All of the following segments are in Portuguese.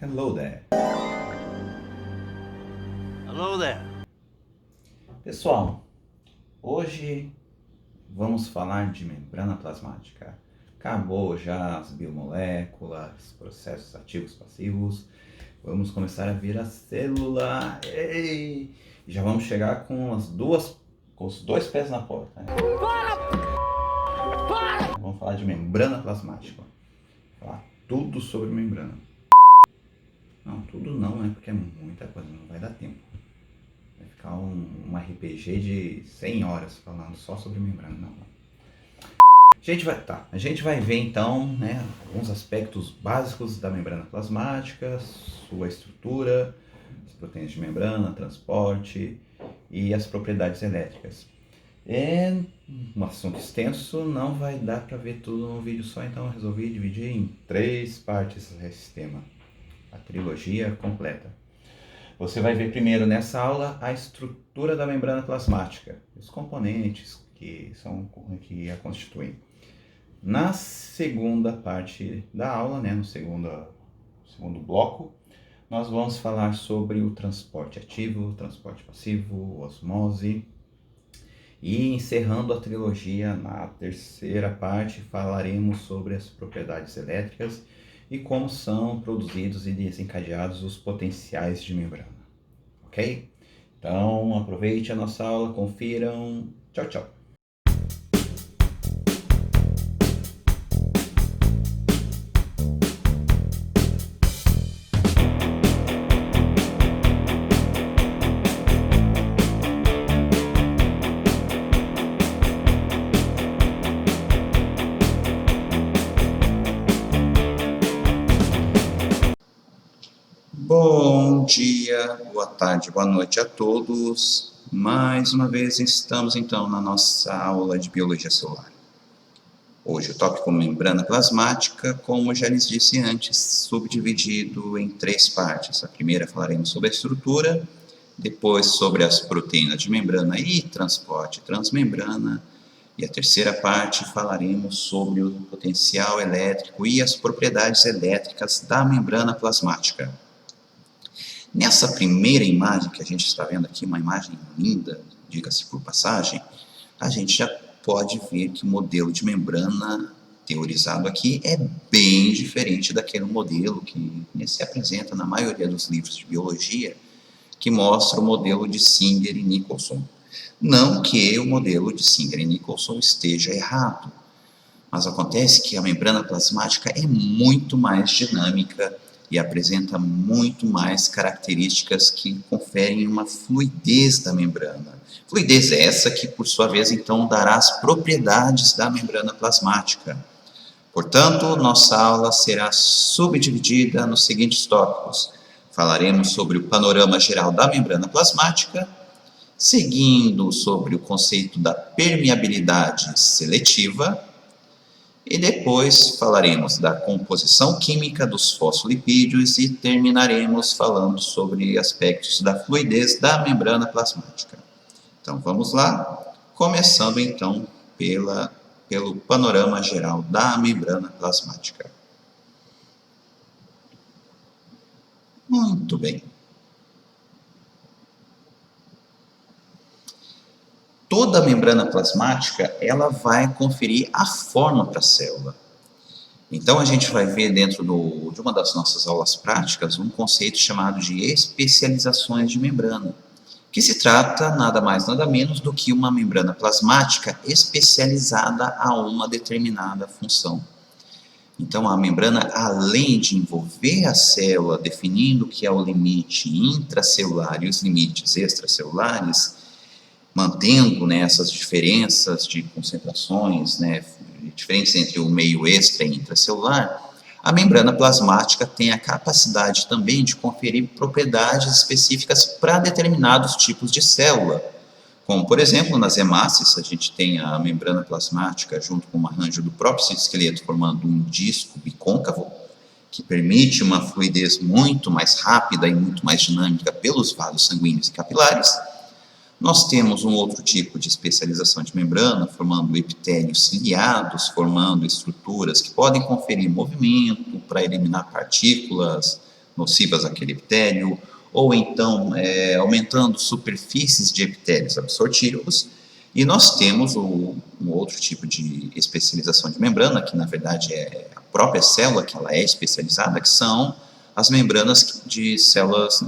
Hello there. Hello there. Pessoal, hoje vamos falar de membrana plasmática. Acabou já as biomoléculas, processos ativos passivos. Vamos começar a ver a célula. Ei! E já vamos chegar com os dois pés na porta. Né? Vamos falar de membrana plasmática. Falar tudo sobre membrana. Não, tudo não, né? Porque é muita coisa, não vai dar tempo. Vai ficar um RPG de 100 horas falando só sobre membrana. Não. A gente vai ver então, né, alguns aspectos básicos da membrana plasmática, sua estrutura, as proteínas de membrana, transporte e as propriedades elétricas. É um assunto extenso, não vai dar para ver tudo num vídeo só, então eu resolvi dividir em 3 partes esse tema, a trilogia completa. Você vai ver primeiro nessa aula a estrutura da membrana plasmática, os componentes que a constituem. Na segunda parte da aula, né, no segundo bloco, nós vamos falar sobre o transporte ativo, transporte passivo, osmose. E encerrando a trilogia, na terceira parte, falaremos sobre as propriedades elétricas e como são produzidos e desencadeados os potenciais de membrana. Ok? Então, aproveite a nossa aula, confiram. Tchau, tchau. Bom dia, boa tarde, boa noite a todos. Mais uma vez estamos então na nossa aula de biologia celular. Hoje o tópico membrana plasmática, como já lhes disse antes, subdividido em 3 partes. A primeira falaremos sobre a estrutura, depois sobre as proteínas de membrana e transporte transmembrana, e a terceira parte falaremos sobre o potencial elétrico e as propriedades elétricas da membrana plasmática. Nessa primeira imagem que a gente está vendo aqui, uma imagem linda, diga-se por passagem, a gente já pode ver que o modelo de membrana teorizado aqui é bem diferente daquele modelo que se apresenta na maioria dos livros de biologia, que mostra o modelo de Singer e Nicholson. Não que o modelo de Singer e Nicholson esteja errado, mas acontece que a membrana plasmática é muito mais dinâmica e apresenta muito mais características que conferem uma fluidez da membrana. Fluidez essa que, por sua vez, então, dará as propriedades da membrana plasmática. Portanto, nossa aula será subdividida nos seguintes tópicos. Falaremos sobre o panorama geral da membrana plasmática, seguindo sobre o conceito da permeabilidade seletiva, e depois falaremos da composição química dos fosfolipídios e terminaremos falando sobre aspectos da fluidez da membrana plasmática. Então vamos lá, começando então pelo panorama geral da membrana plasmática. Muito bem. Toda a membrana plasmática ela vai conferir a forma para a célula. Então, a gente vai ver dentro de uma das nossas aulas práticas um conceito chamado de especializações de membrana, que se trata nada mais nada menos do que uma membrana plasmática especializada a uma determinada função. Então, a membrana, além de envolver a célula, definindo o que é o limite intracelular e os limites extracelulares, mantendo, né, essas diferenças de concentrações, né, diferença entre o meio extra e intracelular, a membrana plasmática tem a capacidade também de conferir propriedades específicas para determinados tipos de célula. Como, por exemplo, nas hemácias, a gente tem a membrana plasmática junto com um arranjo do próprio citoesqueleto formando um disco bicôncavo, que permite uma fluidez muito mais rápida e muito mais dinâmica pelos vasos sanguíneos e capilares. Nós temos um outro tipo de especialização de membrana, formando epitélios ciliados, formando estruturas que podem conferir movimento para eliminar partículas nocivas àquele epitélio, ou então aumentando superfícies de epitélios absortivos. E nós temos um outro tipo de especialização de membrana, que na verdade é a própria célula que ela é especializada, que são as membranas de células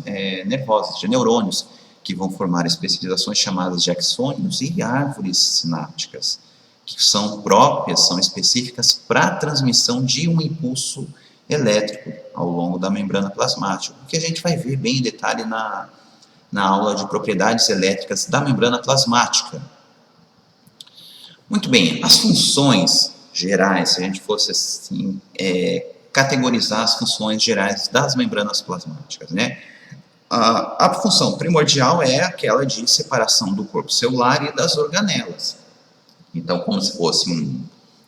nervosas, de neurônios, que vão formar especializações chamadas de axônios e árvores sinápticas, que são próprias, são específicas para a transmissão de um impulso elétrico ao longo da membrana plasmática, o que a gente vai ver bem em detalhe na aula de propriedades elétricas da membrana plasmática. Muito bem, as funções gerais, se a gente fosse assim, categorizar as funções gerais das membranas plasmáticas, né? A função primordial é aquela de separação do corpo celular e das organelas. Então, como se fosse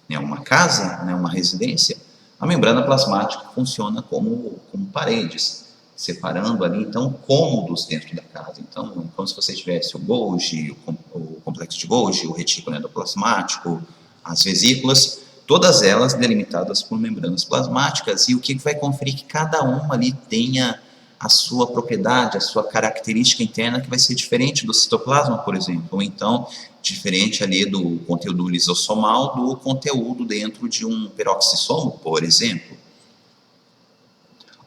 uma casa, uma residência, a membrana plasmática funciona como paredes, separando ali, então, cômodos dentro da casa. Então, como se você tivesse o Golgi, o complexo de Golgi, o retículo endoplasmático, as vesículas, todas elas delimitadas por membranas plasmáticas, e o que vai conferir que cada uma ali tenha a sua propriedade, a sua característica interna, que vai ser diferente do citoplasma, por exemplo, ou então diferente ali do conteúdo lisossomal do conteúdo dentro de um peroxissomo, por exemplo.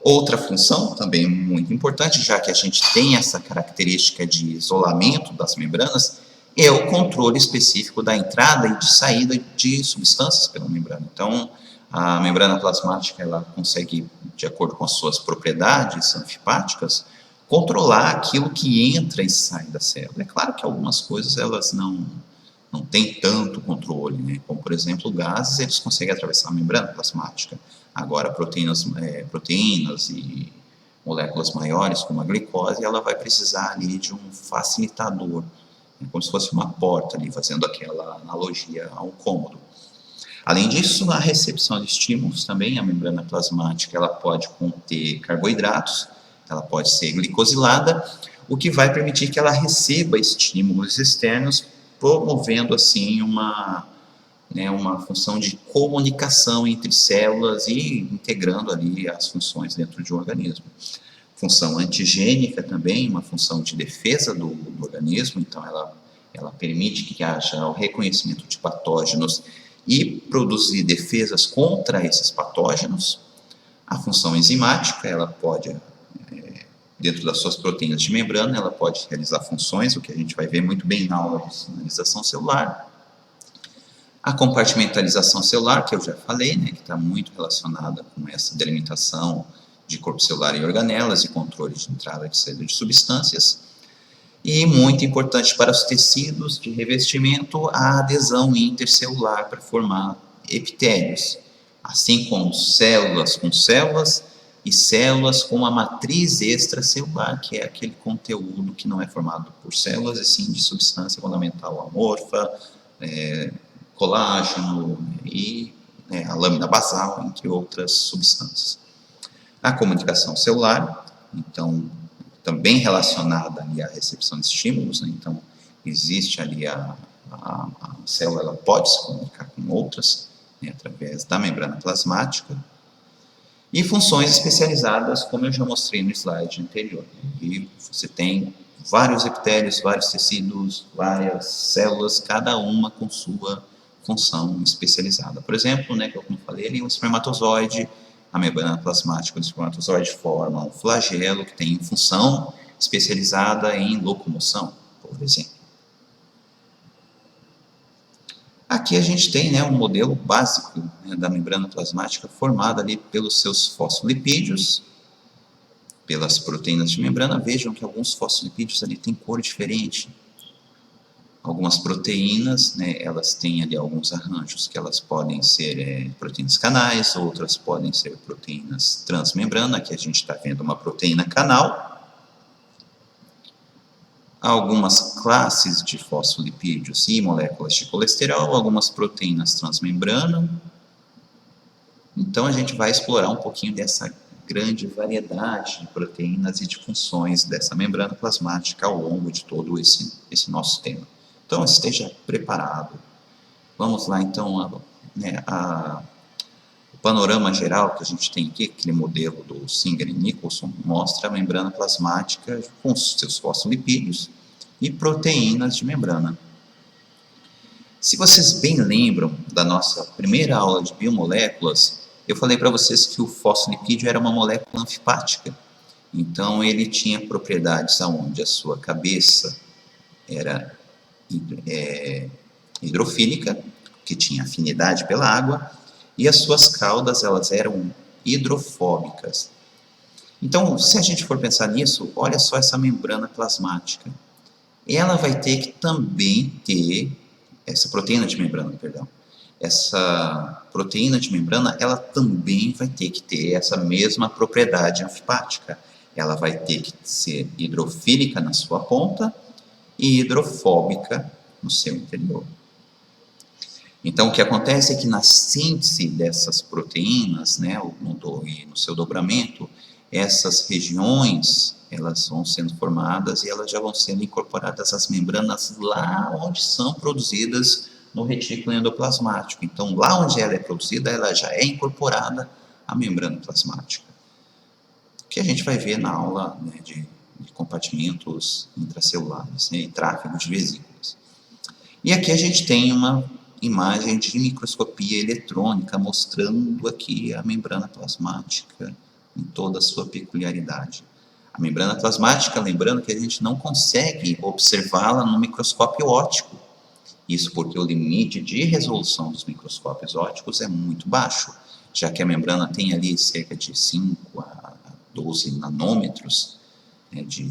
Outra função, também muito importante, já que a gente tem essa característica de isolamento das membranas, é o controle específico da entrada e de saída de substâncias pela membrana. Então, a membrana plasmática ela consegue, de acordo com as suas propriedades anfipáticas, controlar aquilo que entra e sai da célula. É claro que algumas coisas elas não têm tanto controle, né? Como, por exemplo, gases, eles conseguem atravessar a membrana plasmática. Agora, proteínas e moléculas maiores, como a glicose, ela vai precisar ali de um facilitador, como se fosse uma porta ali, fazendo aquela analogia a um cômodo. Além disso, a recepção de estímulos também, a membrana plasmática, ela pode conter carboidratos, ela pode ser glicosilada, o que vai permitir que ela receba estímulos externos, promovendo assim uma função de comunicação entre células e integrando ali as funções dentro de um organismo. Função antigênica também, uma função de defesa do organismo, então ela permite que haja o reconhecimento de patógenos e produzir defesas contra esses patógenos. A função enzimática, ela pode, dentro das suas proteínas de membrana, ela pode realizar funções, o que a gente vai ver muito bem na aula de sinalização celular. A compartimentalização celular, que eu já falei, que está muito relacionada com essa delimitação de corpo celular e organelas e controle de entrada e saída de substâncias. E muito importante para os tecidos de revestimento, a adesão intercelular para formar epitélios, assim como células com células e células com a matriz extracelular, que é aquele conteúdo que não é formado por células, e sim de substância fundamental amorfa, colágeno e a lâmina basal, entre outras substâncias. A comunicação celular, então, também relacionada ali à recepção de estímulos, então existe ali a célula, ela pode se comunicar com outras, através da membrana plasmática, e funções especializadas, como eu já mostrei no slide anterior. E você tem vários epitélios, vários tecidos, várias células, cada uma com sua função especializada. Por exemplo, como eu falei ali, um espermatozoide, a membrana plasmática do espermatozoide forma um flagelo que tem função especializada em locomoção, por exemplo. Aqui a gente tem um modelo básico da membrana plasmática formada ali pelos seus fosfolipídios, pelas proteínas de membrana. Vejam que alguns fosfolipídios ali têm cor diferente. Algumas proteínas, elas têm ali alguns arranjos que elas podem ser proteínas canais, outras podem ser proteínas transmembrana. Aqui a gente está vendo uma proteína canal. Algumas classes de fosfolipídios e moléculas de colesterol, algumas proteínas transmembrana. Então a gente vai explorar um pouquinho dessa grande variedade de proteínas e de funções dessa membrana plasmática ao longo de todo esse nosso tema. Então, esteja preparado. Vamos lá, então, o panorama geral que a gente tem aqui, aquele modelo do Singer e Nicholson, mostra a membrana plasmática com seus fosfolipídios e proteínas de membrana. Se vocês bem lembram da nossa primeira aula de biomoléculas, eu falei para vocês que o fosfolipídio era uma molécula anfipática. Então, ele tinha propriedades onde a sua cabeça era hidrofílica, que tinha afinidade pela água, e as suas caudas elas eram hidrofóbicas. Então, se a gente for pensar nisso, olha só essa membrana plasmática. Ela vai ter que também ter, essa proteína de membrana, perdão, essa proteína de membrana, ela também vai ter que ter essa mesma propriedade anfipática. Ela vai ter que ser hidrofílica na sua ponta e hidrofóbica no seu interior. Então, o que acontece é que na síntese dessas proteínas, né, no seu dobramento, essas regiões, elas vão sendo formadas e elas já vão sendo incorporadas às membranas lá onde são produzidas no retículo endoplasmático. Então, lá onde ela é produzida, ela já é incorporada à membrana plasmática. Que a gente vai ver na aula, né, de compartimentos intracelulares, né, e tráfego de vesículas. E aqui a gente tem uma imagem de microscopia eletrônica mostrando aqui a membrana plasmática em toda a sua peculiaridade. A membrana plasmática, lembrando que a gente não consegue observá-la no microscópio óptico. Isso porque o limite de resolução dos microscópios ópticos é muito baixo, já que a membrana tem ali cerca de 5 a 12 nanômetros, né, de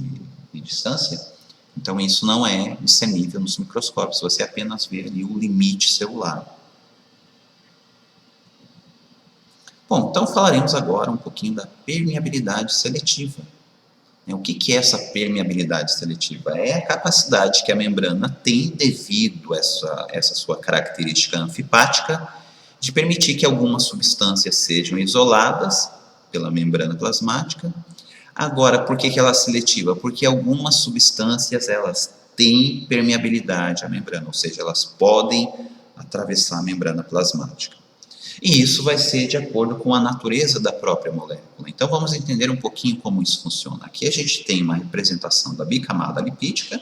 distância. Então, isso não é discernível nos microscópios, você apenas vê ali o limite celular. Bom, então falaremos agora um pouquinho da permeabilidade seletiva. O que é essa permeabilidade seletiva? É a capacidade que a membrana tem, devido a essa sua característica anfipática, de permitir que algumas substâncias sejam isoladas pela membrana plasmática. Agora, por que ela é seletiva? Porque algumas substâncias elas têm permeabilidade à membrana, ou seja, elas podem atravessar a membrana plasmática. E isso vai ser de acordo com a natureza da própria molécula. Então, vamos entender um pouquinho como isso funciona. Aqui a gente tem uma representação da bicamada lipídica,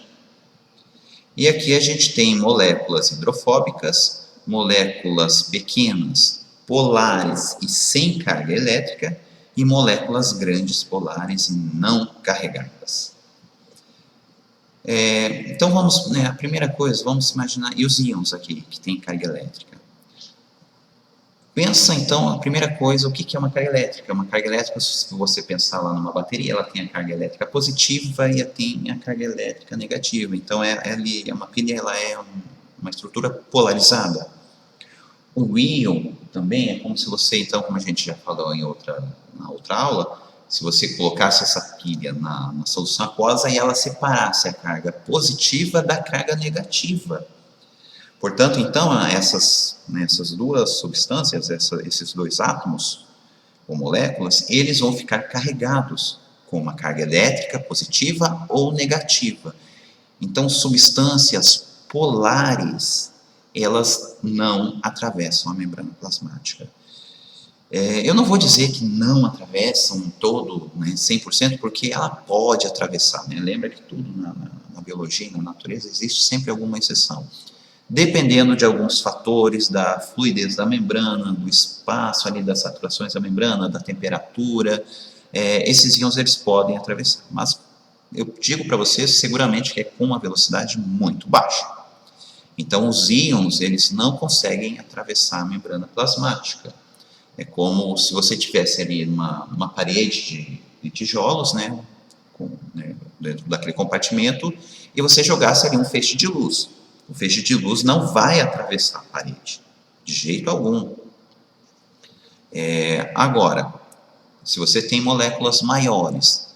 e aqui a gente tem moléculas hidrofóbicas, moléculas pequenas, polares e sem carga elétrica, e moléculas grandes, polares e não carregadas. Então, vamos, né, a primeira coisa, vamos imaginar, e os íons aqui, que tem carga elétrica. Pensa, então, a primeira coisa, o que é uma carga elétrica? Uma carga elétrica, se você pensar lá numa bateria, ela tem a carga elétrica positiva e tem a carga elétrica negativa. Então, uma pilha ela é uma estrutura polarizada. O íon também é como se você, então, como a gente já falou na outra aula, se você colocasse essa pilha na solução aquosa e ela separasse a carga positiva da carga negativa. Portanto, então, essas duas substâncias, esses dois átomos ou moléculas, eles vão ficar carregados com uma carga elétrica positiva ou negativa. Então, substâncias polares, elas não atravessam a membrana plasmática. Eu não vou dizer que não atravessam todo, né, 100%, porque ela pode atravessar. Né? Lembra que tudo na biologia e na natureza existe sempre alguma exceção. Dependendo de alguns fatores, da fluidez da membrana, do espaço ali das saturações da membrana, da temperatura, esses íons eles podem atravessar. Mas eu digo para vocês seguramente que é com uma velocidade muito baixa. Então os íons eles não conseguem atravessar a membrana plasmática. É como se você tivesse ali uma parede de tijolos, né, dentro daquele compartimento, e você jogasse ali um feixe de luz. O feixe de luz não vai atravessar a parede, de jeito algum. Agora, se você tem moléculas maiores,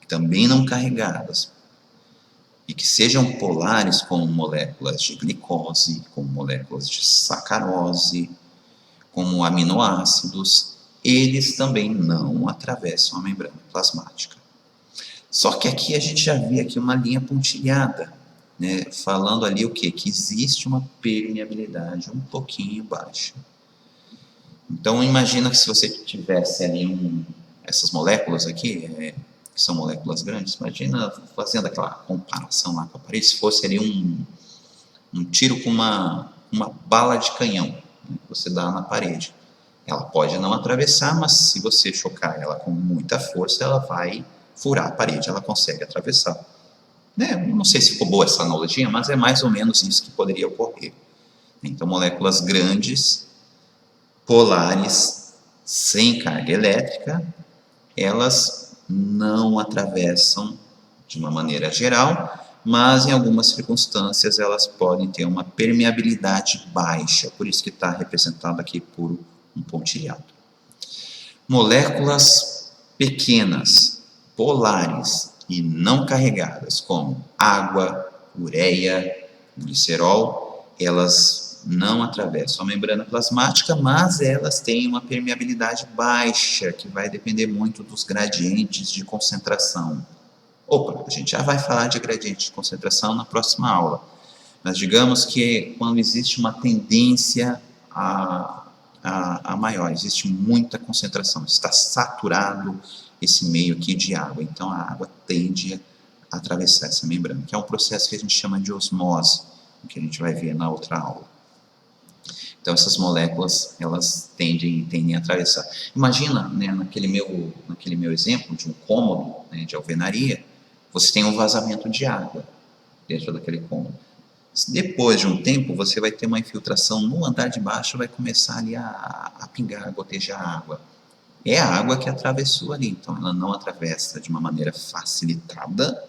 também não carregadas, e que sejam polares, como moléculas de glicose, como moléculas de sacarose, como aminoácidos, eles também não atravessam a membrana plasmática. Só que aqui a gente já vê aqui uma linha pontilhada, né, falando ali o quê? Que existe uma permeabilidade um pouquinho baixa. Então, imagina que se você tivesse ali essas moléculas aqui, que são moléculas grandes, imagina fazendo aquela comparação lá com a parede, se fosse ali um tiro com uma bala de canhão, né, que você dá na parede. Ela pode não atravessar, mas se você chocar ela com muita força, ela vai furar a parede, ela consegue atravessar. Né? Não sei se ficou boa essa analogia, mas é mais ou menos isso que poderia ocorrer. Então, moléculas grandes, polares, sem carga elétrica, elas não atravessam de uma maneira geral, mas em algumas circunstâncias elas podem ter uma permeabilidade baixa, por isso que está representado aqui por um pontilhado. Moléculas pequenas, polares e não carregadas, como água, ureia, glicerol, elas não atravessam a membrana plasmática, mas elas têm uma permeabilidade baixa, que vai depender muito dos gradientes de concentração. Opa, a gente já vai falar de gradiente de concentração na próxima aula, mas digamos que quando existe uma tendência a maior, existe muita concentração, está saturado esse meio aqui de água, então a água tende a atravessar essa membrana, que é um processo que a gente chama de osmose, que a gente vai ver na outra aula. Então essas moléculas, elas tendem a atravessar. Imagina, né, naquele meu exemplo de um cômodo, né, de alvenaria, você tem um vazamento de água dentro daquele cômodo. Depois de um tempo, você vai ter uma infiltração no andar de baixo, vai começar ali a pingar, a gotejar água. É a água que atravessou ali, então ela não atravessa de uma maneira facilitada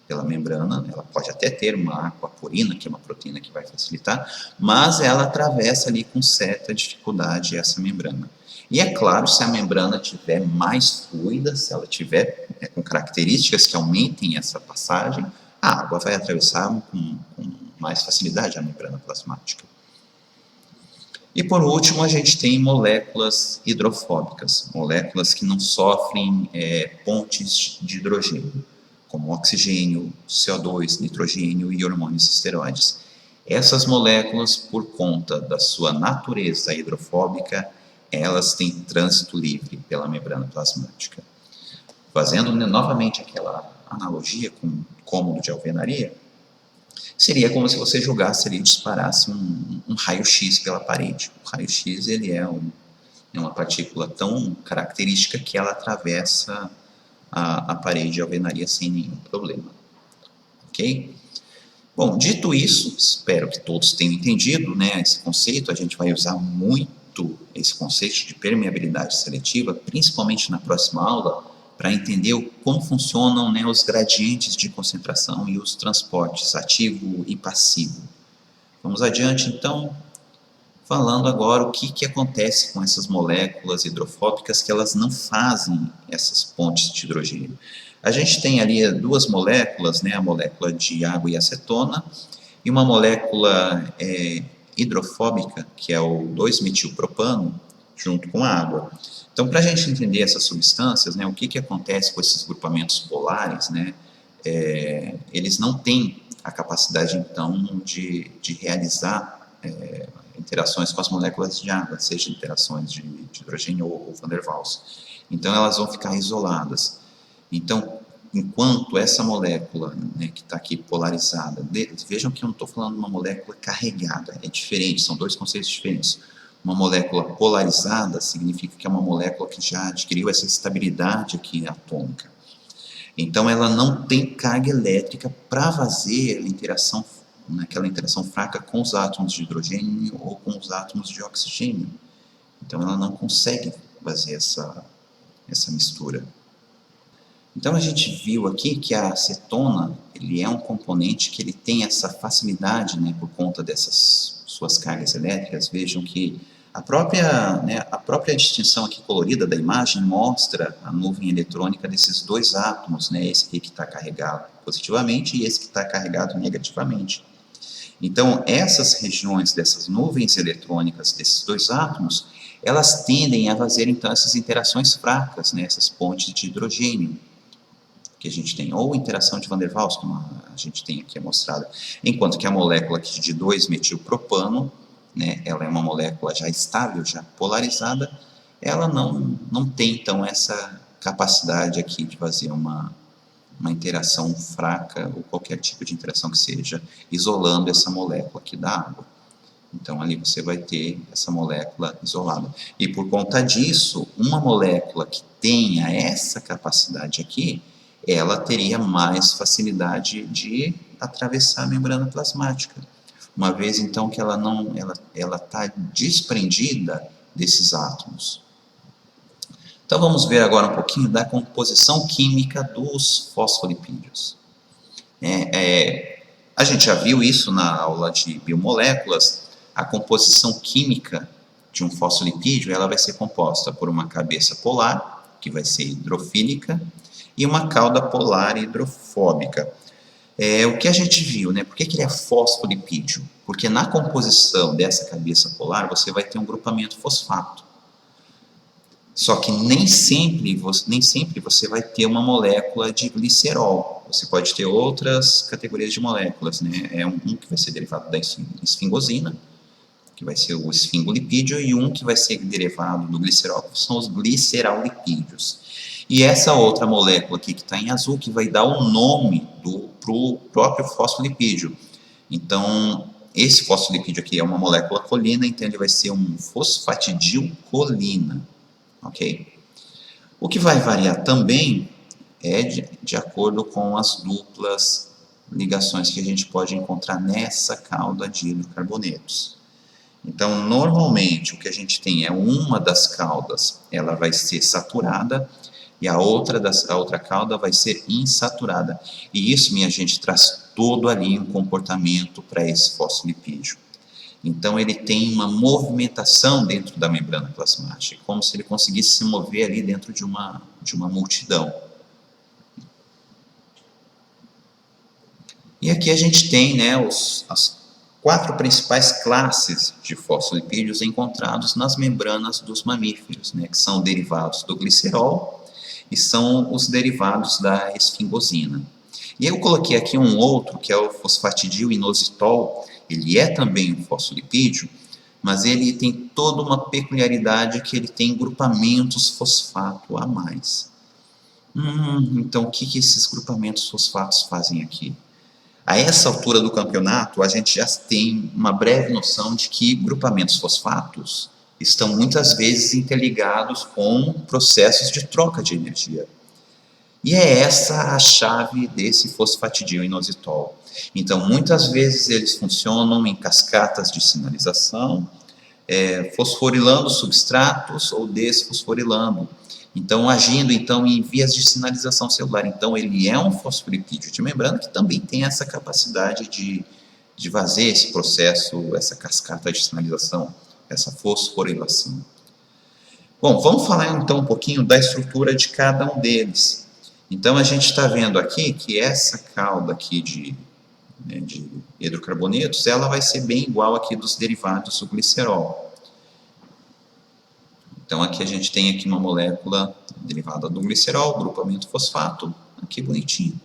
pela membrana, ela pode até ter uma aquaporina, que é uma proteína que vai facilitar, mas ela atravessa ali com certa dificuldade essa membrana. E é claro, se a membrana tiver mais fluida, se ela tiver com características que aumentem essa passagem, a água vai atravessar com mais facilidade a membrana plasmática. E por último, a gente tem moléculas hidrofóbicas, moléculas que não sofrem pontes de hidrogênio, como oxigênio, CO2, nitrogênio e hormônios esteroides. Essas moléculas, por conta da sua natureza hidrofóbica, elas têm trânsito livre pela membrana plasmática. Fazendo novamente aquela analogia com um cômodo de alvenaria, seria como se você jogasse ali e disparasse um raio-x pela parede. O raio-x ele é uma partícula tão característica que ela atravessa a parede de alvenaria sem nenhum problema. Ok? Bom, dito isso, espero que todos tenham entendido, né, esse conceito. A gente vai usar muito esse conceito de permeabilidade seletiva, principalmente na próxima aula, para entender como funcionam, né, os gradientes de concentração e os transportes ativo e passivo. Vamos adiante, então, falando agora o que acontece com essas moléculas hidrofóbicas que elas não fazem essas pontes de hidrogênio. A gente tem ali duas moléculas, né, a molécula de água e acetona, e uma molécula hidrofóbica, que é o 2-metilpropano, junto com a água. Então, para a gente entender essas substâncias, né, o que acontece com esses grupamentos polares, né, eles não têm a capacidade, então, de realizar interações com as moléculas de água, seja interações de hidrogênio ou Van der Waals. Então, elas vão ficar isoladas. Então, enquanto essa molécula, né, que está aqui polarizada, vejam que eu não estou falando de uma molécula carregada, é diferente, são dois conceitos diferentes. Uma molécula polarizada significa que é uma molécula que já adquiriu essa estabilidade aqui atômica. Então, ela não tem carga elétrica para fazer a interação, aquela interação fraca com os átomos de hidrogênio ou com os átomos de oxigênio. Então, ela não consegue fazer essa mistura. Então, a gente viu aqui que a acetona, ele é um componente que ele tem essa facilidade, né, por conta dessas suas cargas elétricas. Vejam que a própria distinção aqui colorida da imagem mostra a nuvem eletrônica desses dois átomos, né, esse aqui que está carregado positivamente e esse que está carregado negativamente. Então, essas regiões dessas nuvens eletrônicas desses dois átomos, elas tendem a fazer, então, essas interações fracas, né, essas pontes de hidrogênio que a gente tem, ou interação de Van der Waals, como a gente tem aqui mostrada, enquanto que a molécula aqui de 2-metilpropano, né, ela é uma molécula já estável, já polarizada, ela não tem, então, essa capacidade aqui de fazer uma interação fraca ou qualquer tipo de interação que seja, isolando essa molécula aqui da água. Então, ali você vai ter essa molécula isolada. E por conta disso, uma molécula que tenha essa capacidade aqui, ela teria mais facilidade de atravessar a membrana plasmática. Uma vez, então, que ela está desprendida desses átomos. Então, vamos ver agora um pouquinho da composição química dos fosfolipídios. A gente já viu isso na aula de biomoléculas. A composição química de um fosfolipídio, ela vai ser composta por uma cabeça polar, que vai ser hidrofílica, e uma cauda polar hidrofóbica. O que a gente viu, né? Por que ele é fosfolipídio? Porque na composição dessa cabeça polar, você vai ter um grupamento fosfato. Só que nem sempre você vai ter uma molécula de glicerol. Você pode ter outras categorias de moléculas, né? Um que vai ser derivado da esfingosina, que vai ser o esfingolipídio, e um que vai ser derivado do glicerol, que são os glicerolipídios. E essa outra molécula aqui que está em azul, que vai dar o nome para o próprio fosfolipídio. Então, esse fosfolipídio aqui é uma molécula colina, então ele vai ser um fosfatidilcolina. Ok? O que vai variar também é de acordo com as duplas ligações que a gente pode encontrar nessa cauda de hidrocarbonetos. Então, normalmente, o que a gente tem é uma das caudas, ela vai ser saturada, e a outra cauda vai ser insaturada. E isso, minha gente, traz todo ali um comportamento para esse fosfolipídio. Então, ele tem uma movimentação dentro da membrana plasmática, como se ele conseguisse se mover ali dentro de uma multidão. E aqui a gente tem, né, as 4 principais classes de fosfolipídios encontrados nas membranas dos mamíferos, né, que são derivados do glicerol e são os derivados da esfingosina. E eu coloquei aqui um outro, que é o fosfatidil-inositol. Ele é também um fosfolipídio, mas ele tem toda uma peculiaridade que ele tem grupamentos fosfato a mais. Então, o que esses grupamentos fosfatos fazem aqui? A essa altura do campeonato, a gente já tem uma breve noção de que grupamentos fosfatos estão muitas vezes interligados com processos de troca de energia. E é essa a chave desse fosfatidil-inositol. Então, muitas vezes eles funcionam em cascatas de sinalização, fosforilando substratos ou desfosforilando. Então, agindo em vias de sinalização celular. Então, ele é um fosfolipídio de membrana que também tem essa capacidade de fazer esse processo, essa cascata de sinalização, essa fosforilação. Bom, vamos falar então um pouquinho da estrutura de cada um deles. Então, a gente está vendo aqui que essa cauda aqui de hidrocarbonetos, ela vai ser bem igual aqui dos derivados do glicerol. Então, aqui a gente tem aqui uma molécula derivada do glicerol, grupamento fosfato, aqui bonitinho.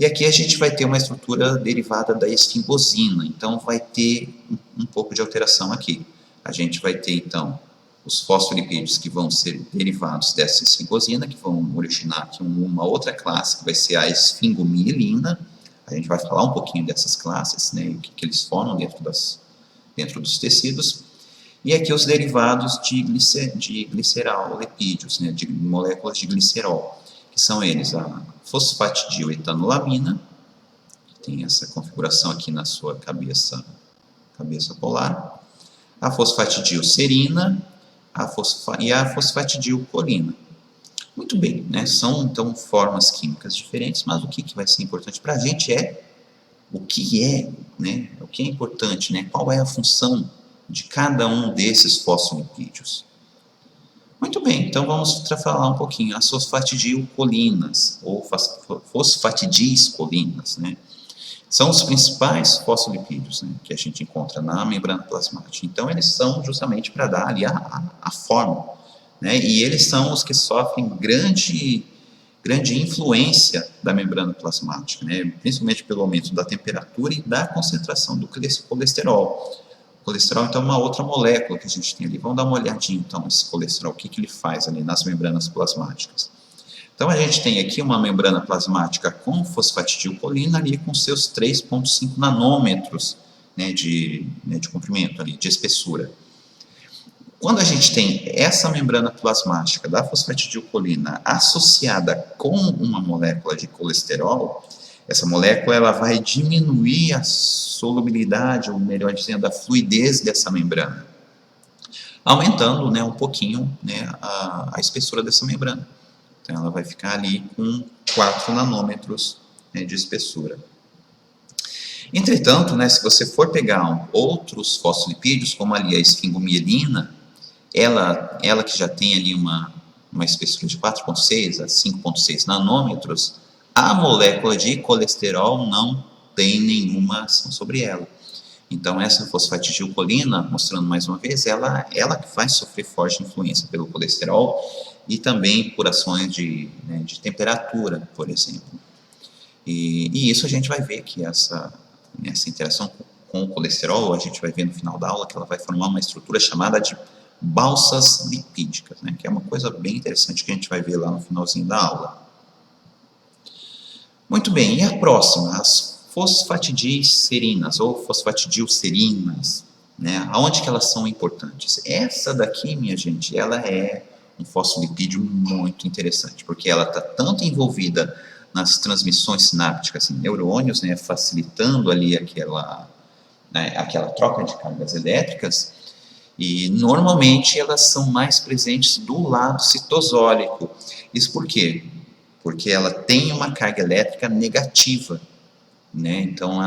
E aqui a gente vai ter uma estrutura derivada da esfingosina, então vai ter um pouco de alteração aqui. A gente vai ter, então, os fosfolipídios que vão ser derivados dessa esfingosina, que vão originar aqui uma outra classe, que vai ser a esfingomielina. A gente vai falar um pouquinho dessas classes, né, o que eles formam dentro dos tecidos. E aqui os derivados de glicerolipídios, né, de moléculas de glicerol, que são eles a fosfatidiletanolamina, que tem essa configuração aqui na sua cabeça polar, a fosfatidilserina e a fosfatidilcolina. Muito bem, né? São então formas químicas diferentes, mas o que vai ser importante para a gente é o que é importante, né? Qual é a função de cada um desses fosfolipídios. Muito bem, então vamos falar um pouquinho as fosfatidilcolinas, ou fosfatidiscolinas, né? São os principais fosfolipídios, né, que a gente encontra na membrana plasmática. Então, eles são justamente para dar ali a forma, né? E eles são os que sofrem grande influência da membrana plasmática, né? Principalmente pelo aumento da temperatura e da concentração do colesterol. O colesterol, então, é uma outra molécula que a gente tem ali. Vamos dar uma olhadinha, então, esse colesterol, o que ele faz ali nas membranas plasmáticas. Então, a gente tem aqui uma membrana plasmática com fosfatidilcolina ali com seus 3,5 nanômetros, né, de comprimento ali, de espessura. Quando a gente tem essa membrana plasmática da fosfatidilcolina associada com uma molécula de colesterol, essa molécula ela vai diminuir a solubilidade, ou melhor dizendo, a fluidez dessa membrana, aumentando, né, um pouquinho, né, a espessura dessa membrana. Então, ela vai ficar ali com 4 nanômetros, né, de espessura. Entretanto, né, se você for pegar outros fosfolipídios, como ali a esfingomielina, ela que já tem ali uma espessura de 4,6 a 5,6 nanômetros, a molécula de colesterol não tem nenhuma ação sobre ela. Então, essa fosfatidilcolina, mostrando mais uma vez, ela que vai sofrer forte influência pelo colesterol e também por ações de temperatura, por exemplo. E isso a gente vai ver que essa interação com o colesterol, a gente vai ver no final da aula que ela vai formar uma estrutura chamada de balsas lipídicas, né, que é uma coisa bem interessante que a gente vai ver lá no finalzinho da aula. Muito bem, e a próxima, as fosfatidilserinas ou fosfatidilserinas, né, aonde que elas são importantes? Essa daqui, minha gente, ela é um fosfolipídio muito interessante, porque ela está tanto envolvida nas transmissões sinápticas em neurônios, né, facilitando ali aquela troca de cargas elétricas, e normalmente elas são mais presentes do lado citosólico. Isso por quê? Porque ela tem uma carga elétrica negativa, né? Então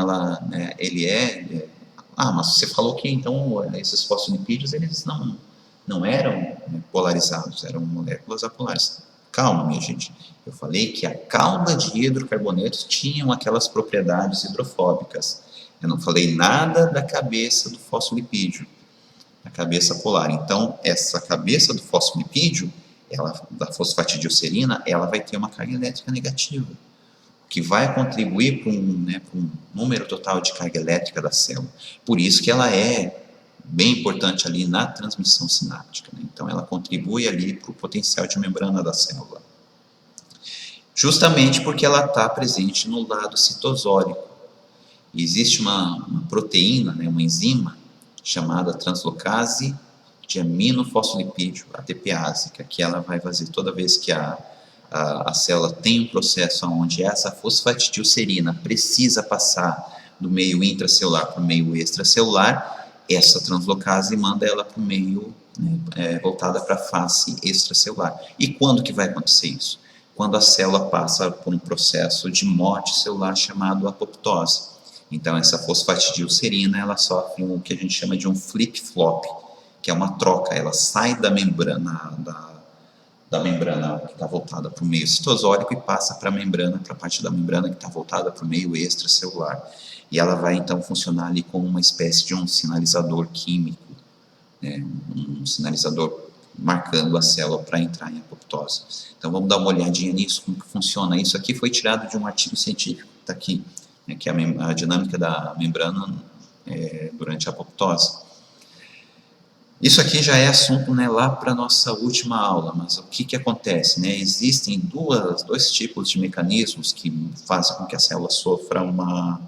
mas você falou que então esses fosfolipídios eles não eram, né, polarizados, eram moléculas apolares. Calma, minha gente. Eu falei que a cauda de hidrocarbonetos tinham aquelas propriedades hidrofóbicas. Eu não falei nada da cabeça do fosfolipídio, a cabeça polar. Então, essa cabeça do fosfolipídio, da fosfatidilserina, ela vai ter uma carga elétrica negativa, que vai contribuir para um número total de carga elétrica da célula. Por isso que ela é bem importante ali na transmissão sináptica, né? Então, ela contribui ali para o potencial de membrana da célula. Justamente porque ela está presente no lado citosólico. Existe uma proteína, né, uma enzima, chamada translocase de aminofosfolipídio, ATPase, que ela vai fazer toda vez que a célula tem um processo onde essa fosfatidilserina precisa passar do meio intracelular para o meio extracelular, essa translocase manda ela para o meio, né, voltada para a face extracelular. E quando que vai acontecer isso? Quando a célula passa por um processo de morte celular chamado apoptose. Então, essa fosfatidilserina, ela sofre o que a gente chama de um flip-flop, que é uma troca. Ela sai da membrana, da membrana que está voltada para o meio citosólico e passa para a parte da membrana que está voltada para o meio extracelular. E ela vai, então, funcionar ali como uma espécie de um sinalizador químico, né? Um sinalizador marcando a célula para entrar em apoptose. Então, vamos dar uma olhadinha nisso, como que funciona. Isso aqui foi tirado de um artigo científico, está aqui, que é a dinâmica da membrana durante a apoptose. Isso aqui já é assunto, né, lá para a nossa última aula, mas o que acontece? Né? Existem dois tipos de mecanismos que fazem com que a célula sofra uma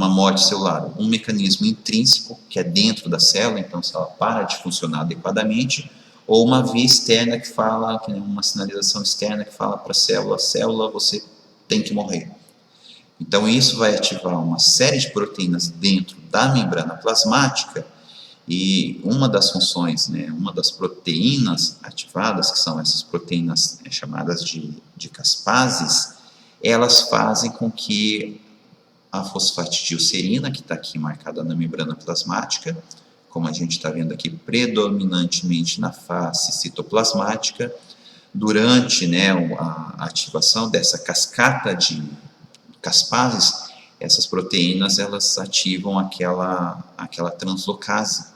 morte celular. Um mecanismo intrínseco, que é dentro da célula, então se ela para de funcionar adequadamente, ou uma via externa que fala, uma sinalização externa que fala para a célula, você tem que morrer. Então, isso vai ativar uma série de proteínas dentro da membrana plasmática e uma das funções, né, uma das proteínas ativadas, que são essas proteínas chamadas de caspases, elas fazem com que a fosfatidilserina, que está aqui marcada na membrana plasmática, como a gente está vendo aqui predominantemente na face citoplasmática, durante, né, a ativação dessa cascata de caspases, essas proteínas elas ativam aquela translocase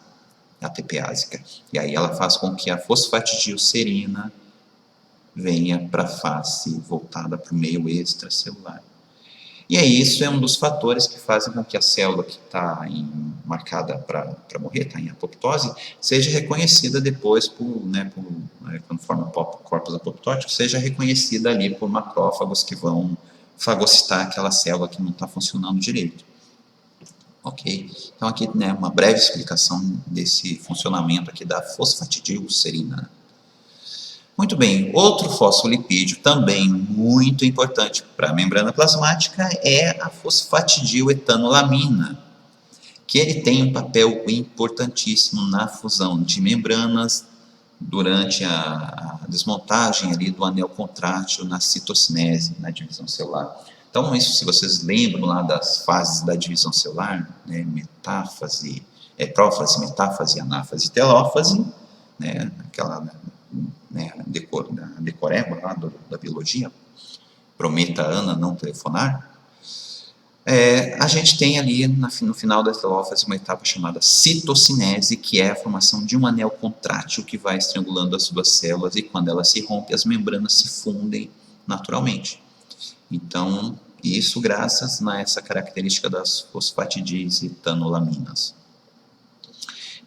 ATPásica. E aí ela faz com que a fosfatidilserina venha para a face voltada para o meio extracelular. E aí isso é um dos fatores que fazem com que a célula que está em marcada para morrer, está em apoptose, seja reconhecida depois quando forma corpos apoptóticos, seja reconhecida ali por macrófagos que vão fagocitar aquela célula que não está funcionando direito. Ok? Então aqui, né, uma breve explicação desse funcionamento aqui da fosfatidilcerina. Muito bem, outro fosfolipídio também muito importante para a membrana plasmática é a fosfatidiletanolamina, que ele tem um papel importantíssimo na fusão de membranas durante a desmontagem ali do anel contrátil na citocinese, na divisão celular. Então, isso, se vocês lembram lá das fases da divisão celular, né, metáfase, prófase, metáfase, anáfase e telófase, né, aquela, né, decoreba lá da biologia, prometa Ana não telefonar, a gente tem ali no final da telófase uma etapa chamada citocinese, que é a formação de um anel contrátil que vai estrangulando as duas células, e quando ela se rompe, as membranas se fundem naturalmente. Então, isso graças a essa característica das fosfatidilcetanolaminas.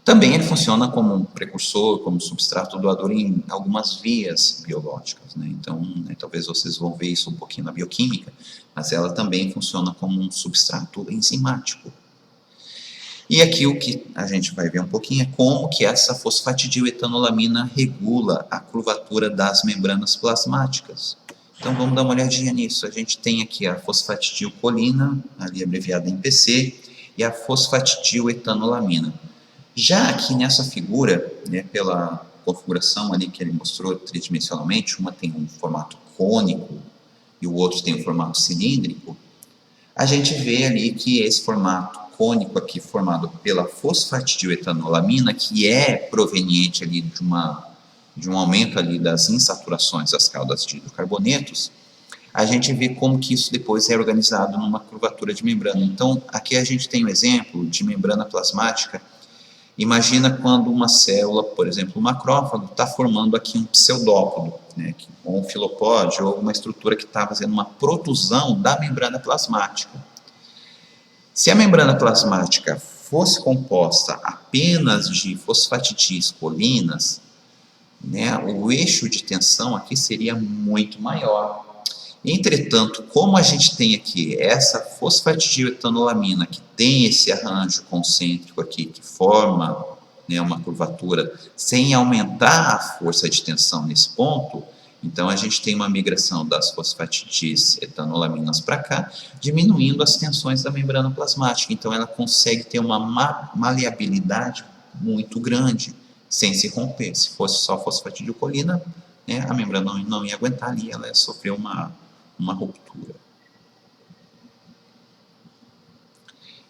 Também ele funciona como um precursor, como substrato doador em algumas vias biológicas, né? Então, talvez vocês vão ver isso um pouquinho na bioquímica, mas ela também funciona como um substrato enzimático. E aqui o que a gente vai ver um pouquinho é como que essa fosfatidiletanolamina regula a curvatura das membranas plasmáticas. Então vamos dar uma olhadinha nisso. A gente tem aqui a fosfatidilcolina, ali abreviada em PC, e a fosfatidiletanolamina. Já aqui nessa figura, né, pela configuração ali que ele mostrou tridimensionalmente, uma tem um formato cônico e o outro tem um formato cilíndrico, a gente vê ali que esse formato cônico aqui, formado pela fosfatidiletanolamina, que é proveniente ali de um aumento ali das insaturações das caudas de hidrocarbonetos, a gente vê como que isso depois é organizado numa curvatura de membrana. Então, aqui a gente tem um exemplo de membrana plasmática. Imagina quando uma célula, por exemplo, um macrófago, está formando aqui um pseudópodo, né, ou um filopódio, ou uma estrutura que está fazendo uma protusão da membrana plasmática. Se a membrana plasmática fosse composta apenas de fosfatidilcolinas, né, o eixo de tensão aqui seria muito maior. Entretanto, como a gente tem aqui essa fosfatidiletanolamina, que tem esse arranjo concêntrico aqui, que forma, né, uma curvatura sem aumentar a força de tensão nesse ponto, então a gente tem uma migração das fosfatidilcetanolaminas para cá, diminuindo as tensões da membrana plasmática. Então ela consegue ter uma maleabilidade muito grande, sem se romper. Se fosse só fosfatidilcolina, né, a membrana não ia aguentar ali, ela ia sofrer uma ruptura.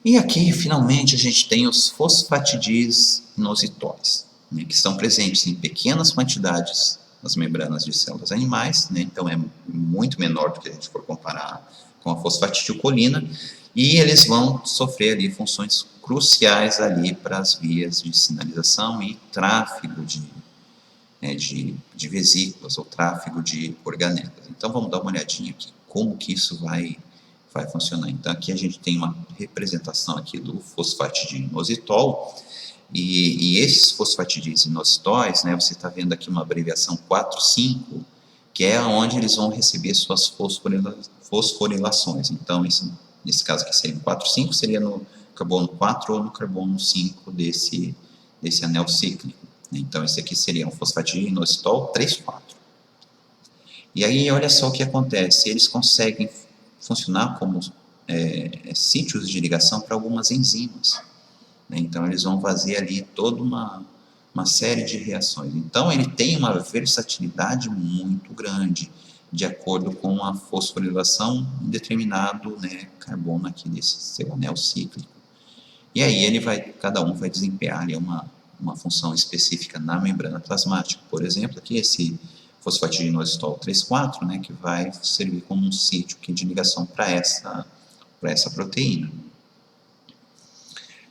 E aqui, finalmente, a gente tem os fosfatidis inositois, né, que estão presentes em pequenas quantidades nas membranas de células animais, né, então é muito menor do que a gente for comparar com a fosfatidilcolina, e eles vão sofrer ali funções cruciais ali para as vias de sinalização e tráfego de vesículas ou tráfego de organelas. Então vamos dar uma olhadinha aqui, como que isso vai funcionar. Então aqui a gente tem uma representação aqui do fosfatidininositol, e esses fosfatidis inositois, né, você está vendo aqui uma abreviação 4,5, que é onde eles vão receber suas fosforilações. Então nesse caso aqui seria 4,5, seria no carbono 4 ou no carbono 5 desse anel cíclico. Então, esse aqui seria um fosfatidininositol 3,4. E aí, olha só o que acontece. Eles conseguem funcionar como sítios de ligação para algumas enzimas, né? Então, eles vão fazer ali toda uma série de reações. Então, ele tem uma versatilidade muito grande, de acordo com a fosforilação em determinado, né, carbono aqui desse seu anel cíclico. E aí, cada um vai desempenhar ali uma função específica na membrana plasmática. Por exemplo, aqui esse fosfatidininositol 3,4, né, que vai servir como um sítio aqui de ligação para essa proteína.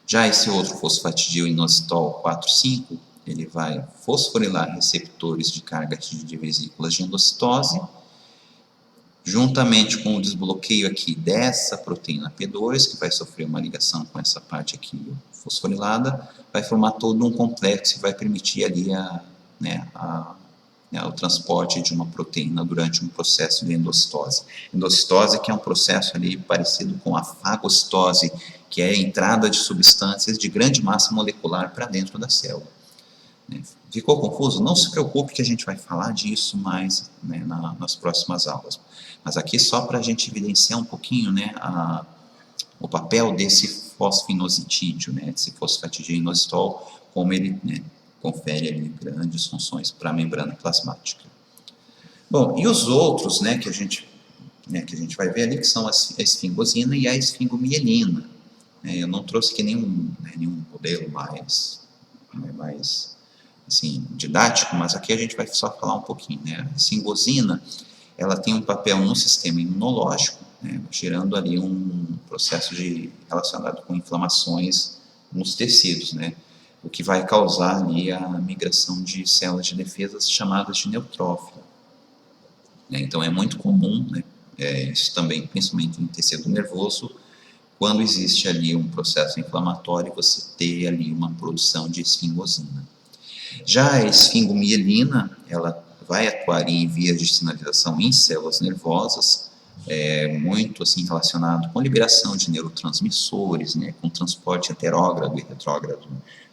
Já esse outro fosfatidininositol 4,5, ele vai fosforilar receptores de carga de vesículas de endocitose juntamente com o desbloqueio aqui dessa proteína P2, que vai sofrer uma ligação com essa parte aqui fosforilada, vai formar todo um complexo e vai permitir ali o transporte de uma proteína durante um processo de endocitose. Endocitose que é um processo ali parecido com a fagocitose, que é a entrada de substâncias de grande massa molecular para dentro da célula. Ficou confuso? Não se preocupe que a gente vai falar disso mais nas próximas aulas. Mas aqui só para a gente evidenciar um pouquinho o papel desse fosfinositidil, desse fosfatidil-inositol, como ele confere ali grandes funções para a membrana plasmática. Bom, e os outros que a gente vai ver ali, que são a esfingosina e a esfingomielina. Eu não trouxe aqui nenhum modelo mais assim, didático, mas aqui a gente vai só falar um pouquinho. A esfingosina, ela tem um papel no sistema imunológico, gerando ali um processo relacionado com inflamações nos tecidos, o que vai causar ali a migração de células de defesa chamadas de neutrófilo. Então é muito comum, isso também, principalmente em tecido nervoso, quando existe ali um processo inflamatório, você ter ali uma produção de esfingosina. Já a esfingomielina, ela vai atuar em vias de sinalização em células nervosas, muito assim relacionado com liberação de neurotransmissores, com transporte anterógrado e retrógrado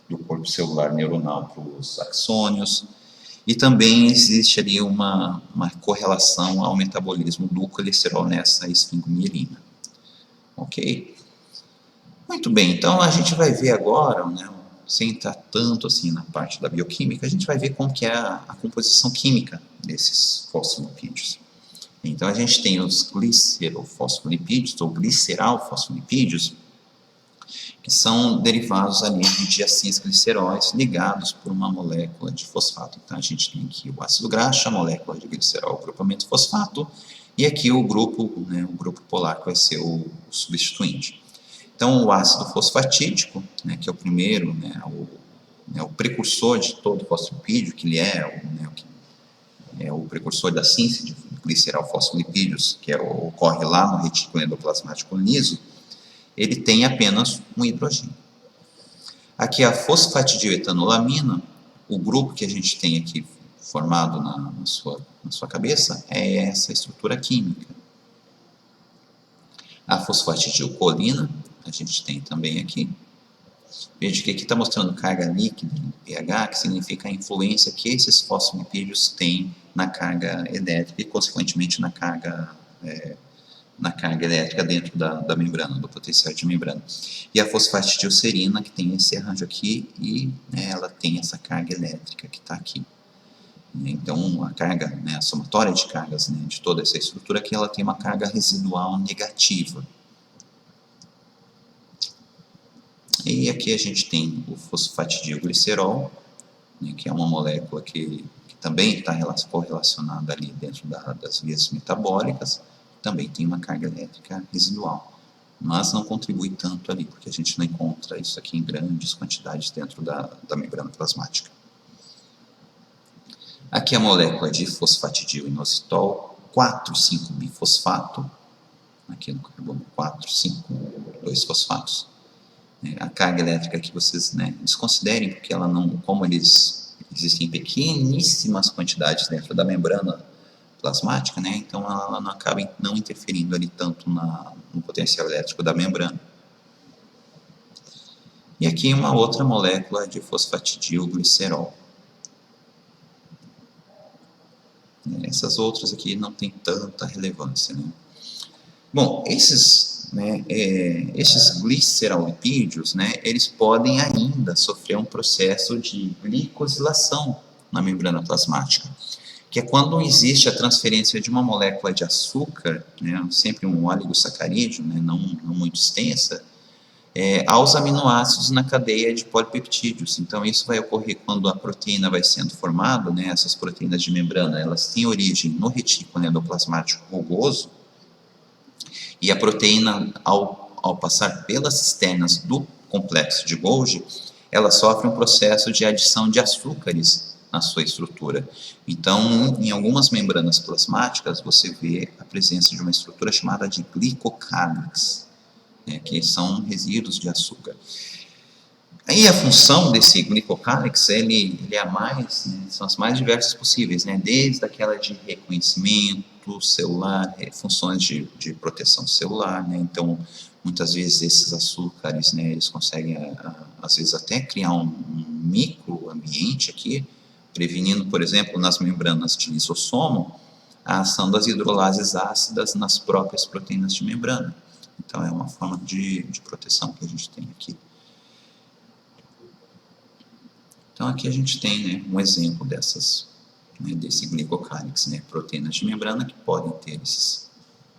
do corpo celular neuronal para os axônios, e também existe ali uma correlação ao metabolismo do colesterol nessa esfingomielina. Ok? Muito bem, então a gente vai ver agora, sem entrar tanto assim na parte da bioquímica, a gente vai ver como que é a composição química desses fosfolipídios. Então a gente tem os glicerofosfolipídios, ou gliceralfosfolipídios, que são derivados ali de diacilgliceróis ligados por uma molécula de fosfato. Então a gente tem aqui o ácido graxo, a molécula de glicerol, o grupamento fosfato, e aqui o grupo polar que vai ser o substituinte. Então o ácido fosfatídico, que é o primeiro, o precursor de todo fosfolipídio, que ele é o precursor da síntese de gliceralfosfolipídios, que ocorre lá no retículo endoplasmático liso, ele tem apenas um hidrogênio. Aqui a fosfatidiletoanolamina, o grupo que a gente tem aqui formado na sua cabeça é essa estrutura química. A fosfatidilcolina, a gente tem também aqui. Veja que aqui está mostrando carga líquida em pH, que significa a influência que esses fosfolipídios têm na carga elétrica e, consequentemente, na carga elétrica dentro da membrana, do potencial de membrana. E a fosfatidilcerina, que tem esse arranjo aqui, e ela tem essa carga elétrica que está aqui. Então, a carga, a somatória de cargas de toda essa estrutura aqui, ela tem uma carga residual negativa. E aqui a gente tem o fosfatidilglicerol, que é uma molécula que também está correlacionada ali dentro das vias metabólicas, também tem uma carga elétrica residual, mas não contribui tanto ali, porque a gente não encontra isso aqui em grandes quantidades dentro da membrana plasmática. Aqui a molécula de fosfatidil-inositol, 4,5-bifosfato, aqui no carbono 4,5-2-fosfatos. A carga elétrica que vocês desconsiderem, porque ela não, como eles existem em pequeníssimas quantidades dentro da membrana plasmática, então ela não acaba não interferindo ali tanto no potencial elétrico da membrana. E aqui uma outra molécula de fosfatidilglicerol. Essas outras aqui não tem tanta relevância. Bom, esses glicerolipídios, eles podem ainda sofrer um processo de glicosilação na membrana plasmática, que é quando existe a transferência de uma molécula de açúcar, sempre um oligosacarídeo, não muito extensa, aos aminoácidos na cadeia de polipeptídeos. Então isso vai ocorrer quando a proteína vai sendo formada, essas proteínas de membrana, elas têm origem no retículo endoplasmático rugoso, e a proteína, ao passar pelas cisternas do complexo de Golgi, ela sofre um processo de adição de açúcares na sua estrutura. Então, em algumas membranas plasmáticas, você vê a presença de uma estrutura chamada de glicocálix, né, que são resíduos de açúcar. Aí a função desse glicocálix, ele é a mais, né, são as mais diversas possíveis, né, desde aquela de reconhecimento celular, funções de proteção celular, né, então muitas vezes esses açúcares, né, eles conseguem às vezes até criar um microambiente aqui, prevenindo, por exemplo, nas membranas de lisossomo, a ação das hidrolases ácidas nas próprias proteínas de membrana. Então é uma forma de proteção que a gente tem aqui. Então aqui a gente tem, né, um exemplo desse glicocálix, né, proteínas de membrana que podem ter esses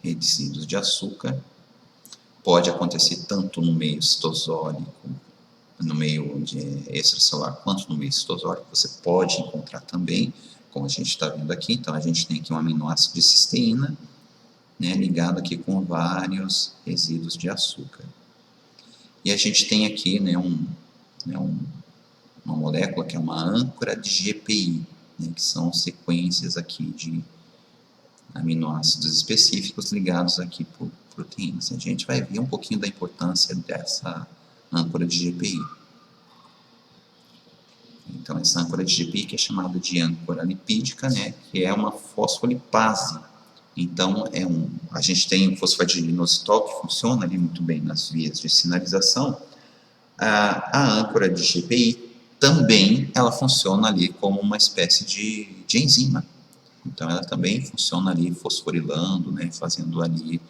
resíduos de açúcar. Pode acontecer tanto no meio citosólico, no meio extracelular, quanto no meio citosólico. Você pode encontrar também, como a gente está vendo aqui. Então a gente tem aqui um aminoácido de cisteína, né, ligado aqui com vários resíduos de açúcar. E a gente tem aqui, né, uma molécula que é uma âncora de GPI, né, que são sequências aqui de aminoácidos específicos ligados aqui por proteínas. A gente vai ver um pouquinho da importância dessa âncora de GPI. Então, essa âncora de GPI, que é chamada de âncora lipídica, né, que é uma fosfolipase. Então, a gente tem o fosfatidinossitol, que funciona ali muito bem nas vias de sinalização. A âncora de GPI também ela funciona ali como uma espécie de enzima. Então, ela também funciona ali fosforilando, né, fazendo ali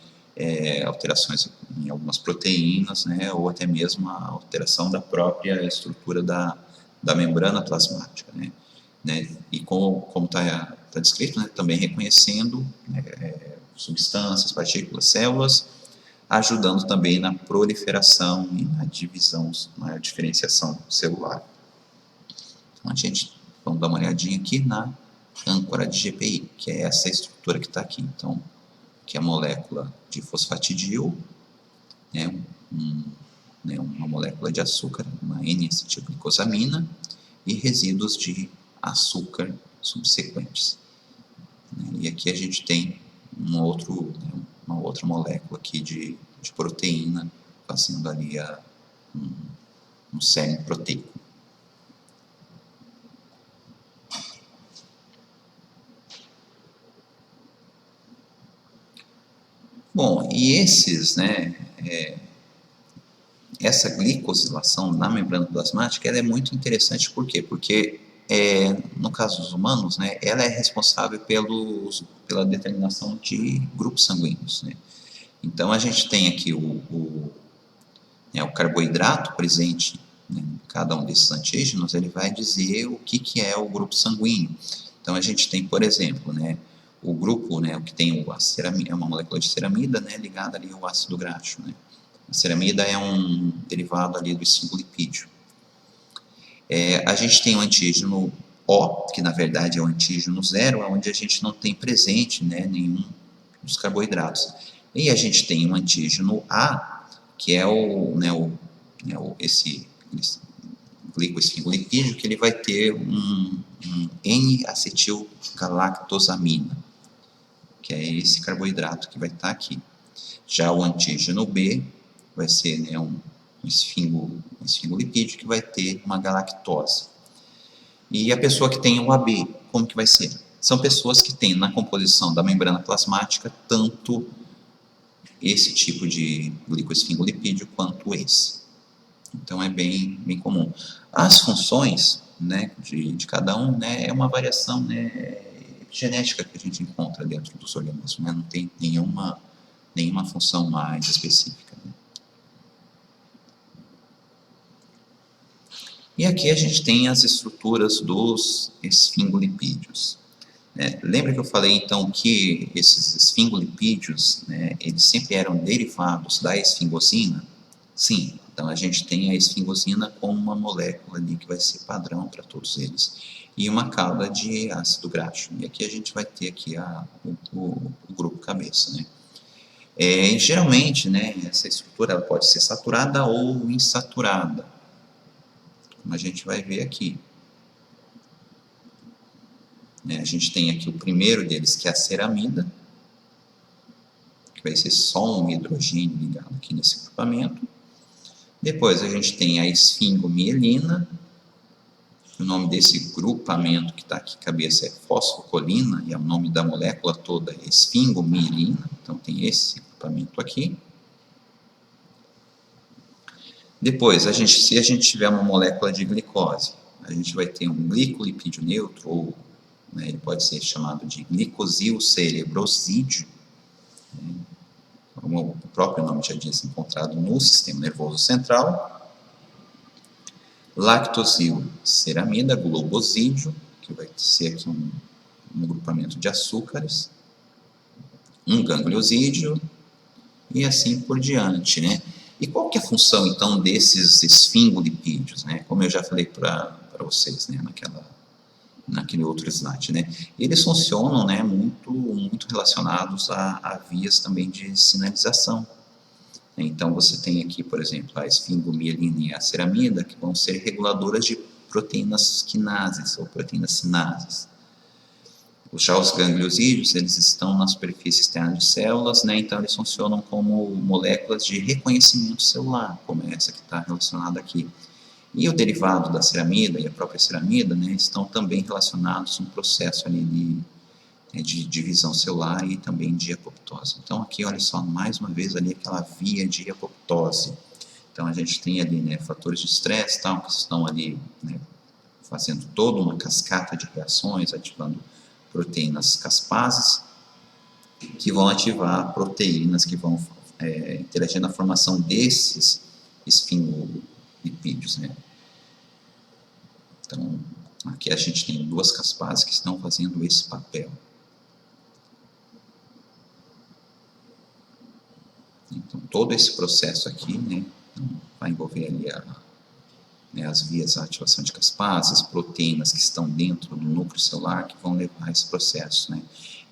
alterações em algumas proteínas, né, ou até mesmo a alteração da própria estrutura da membrana plasmática, né, e como está descrito, né, também reconhecendo, né, substâncias, partículas, células, ajudando também na proliferação e na divisão, na diferenciação celular. Então, a gente vamos dar uma olhadinha aqui na âncora de GPI, que é essa estrutura que está aqui. Então, que é a molécula de fosfatidil, né, uma molécula de açúcar, uma N-acetilglicosamina, e resíduos de açúcar subsequentes. E aqui a gente tem uma outra molécula aqui de proteína, fazendo ali um cerne proteico. Bom, e essa glicosilação na membrana plasmática ela é muito interessante, por quê? Porque, no caso dos humanos, né, ela é responsável pela determinação de grupos sanguíneos, né? Então, a gente tem aqui o carboidrato presente, né, em cada um desses antígenos, ele vai dizer o que é o grupo sanguíneo. Então, a gente tem, por exemplo, né, o grupo, né, o que tem a ceramida, é uma molécula de ceramida, né, ligada ali ao ácido graxo, né. A ceramida é um derivado ali do esfingolipídio. A gente tem o antígeno O, que na verdade é o antígeno 0, onde a gente não tem presente, né, nenhum dos carboidratos. E a gente tem o antígeno A, que é esse glicoesfingolipídio, que ele vai ter um N-acetilgalactosamina, que é esse carboidrato que vai estar aqui. Já o antígeno B vai ser, né, um esfingolipídio que vai ter uma galactose. E a pessoa que tem o AB, como que vai ser? São pessoas que têm na composição da membrana plasmática tanto esse tipo de glicoesfingolipídio quanto esse. Então é bem comum. As funções, né, de cada um, né, é uma variação, né, genética que a gente encontra dentro dos organismos, né, não tem nenhuma função mais específica, né. E aqui a gente tem as estruturas dos esfingolipídios. Lembra que eu falei então que esses esfingolipídios, né, eles sempre eram derivados da esfingosina? Sim, então a gente tem a esfingosina como uma molécula ali que vai ser padrão para todos eles. E uma cauda de ácido graxo. E aqui a gente vai ter aqui o grupo cabeça, né. Geralmente, né, essa estrutura ela pode ser saturada ou insaturada, como a gente vai ver aqui. né? A gente tem aqui o primeiro deles, que é a ceramida, que vai ser só um hidrogênio ligado aqui nesse grupamento. Depois a gente tem a esfingomielina. O nome desse grupamento que está aqui cabeça é fosfocolina, e o nome da molécula toda é esfingomielina. Então tem esse grupamento aqui. Depois, se a gente tiver uma molécula de glicose, a gente vai ter um glicolipídio neutro, ou né, ele pode ser chamado de glicosil cerebrosídeo, né, como o próprio nome já diz, encontrado no sistema nervoso central. Lactosil ceramida globosídeo, que vai ser aqui um grupamento de açúcares, um gangliosídeo, e assim por diante, né? E qual que é a função, então, desses esfingolipídios, né? Como eu já falei para vocês, né, naquele outro slide, né? Eles funcionam, né, muito relacionados a vias também de sinalização. Então, você tem aqui, por exemplo, a esfingomielina e a ceramida, que vão ser reguladoras de proteínas quinases ou proteínas sinases. Já os gangliosídeos, eles estão na superfície externa de células, né? Então eles funcionam como moléculas de reconhecimento celular, como essa que está relacionada aqui. E o derivado da ceramida e a própria ceramida, né, estão também relacionados no processo ali de divisão celular e também de apoptose. Então aqui, olha só, mais uma vez ali aquela via de apoptose. Então a gente tem ali, né, fatores de estresse tal, que estão ali, né, fazendo toda uma cascata de reações, ativando proteínas caspases, que vão ativar proteínas que vão interagir na formação desses esfingolipídios, né? Então, aqui a gente tem duas caspases que estão fazendo esse papel. Então, todo esse processo aqui, né, vai envolver ali as vias de ativação de caspases, proteínas que estão dentro do núcleo celular que vão levar a esse processo, né?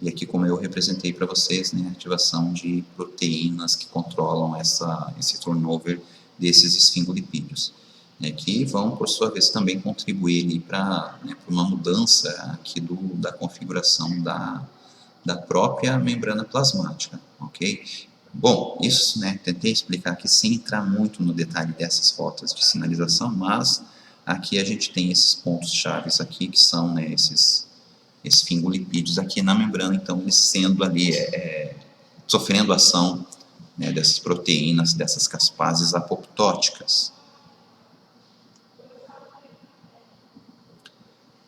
E aqui, como eu representei para vocês, né, a ativação de proteínas que controlam esse turnover desses esfingolipídios, né, que vão, por sua vez, também contribuir para uma mudança aqui da configuração da própria membrana plasmática, ok? Bom, isso, né, tentei explicar aqui sem entrar muito no detalhe dessas rotas de sinalização, mas aqui a gente tem esses pontos chaves aqui, que são, né, esses esfingolipídios aqui na membrana, então eles sendo ali, sofrendo ação, né, dessas proteínas, dessas caspases apoptóticas.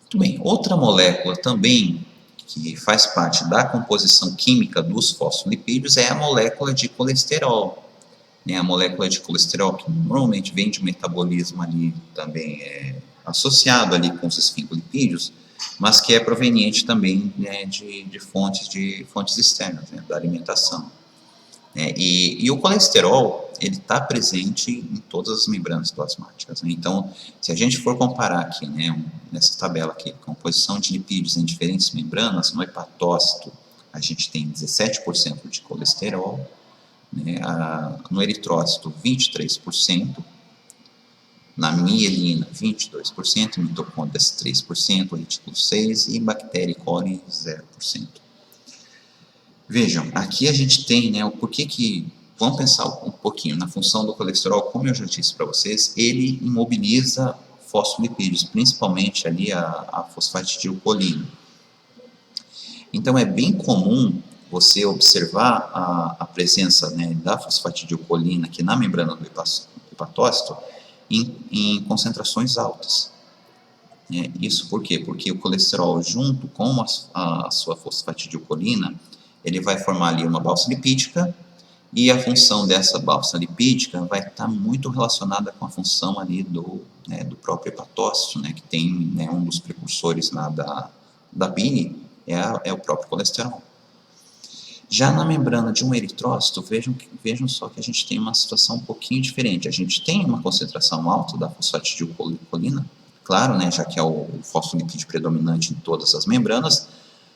Muito bem, outra molécula também que faz parte da composição química dos fosfolipídios é a molécula de colesterol. Né? A molécula de colesterol, que normalmente vem de metabolismo ali também associado ali com os esfingolipídios, mas que é proveniente também, né, de fontes externas, né, da alimentação. E o colesterol, ele está presente em todas as membranas plasmáticas, né? Então, se a gente for comparar aqui, né, nessa tabela aqui, composição de lipídios em diferentes membranas, no hepatócito a gente tem 17% de colesterol, né, no eritrócito 23%, na mielina 22%, mitocôndrias 3%, retículo 6% e bactéria e coli 0%. Vejam, aqui a gente tem, né, o porquê que, vamos pensar um pouquinho na função do colesterol, como eu já disse para vocês, ele imobiliza fosfolipídios, principalmente ali a fosfatidilcolina. Então é bem comum você observar a presença, né, da fosfatidilcolina aqui na membrana do hepatócito em concentrações altas. Isso por quê? Porque o colesterol, junto com a sua fosfatidilcolina, ele vai formar ali uma balsa lipídica, e a função dessa balsa lipídica vai estar muito relacionada com a função ali do próprio hepatócito, né, que tem, né, um dos precursores lá da bile, é o próprio colesterol. Já na membrana de um eritrócito, vejam só que a gente tem uma situação um pouquinho diferente. A gente tem uma concentração alta da fosfatidilcolina, claro, né, já que é o fosfolipídio predominante em todas as membranas,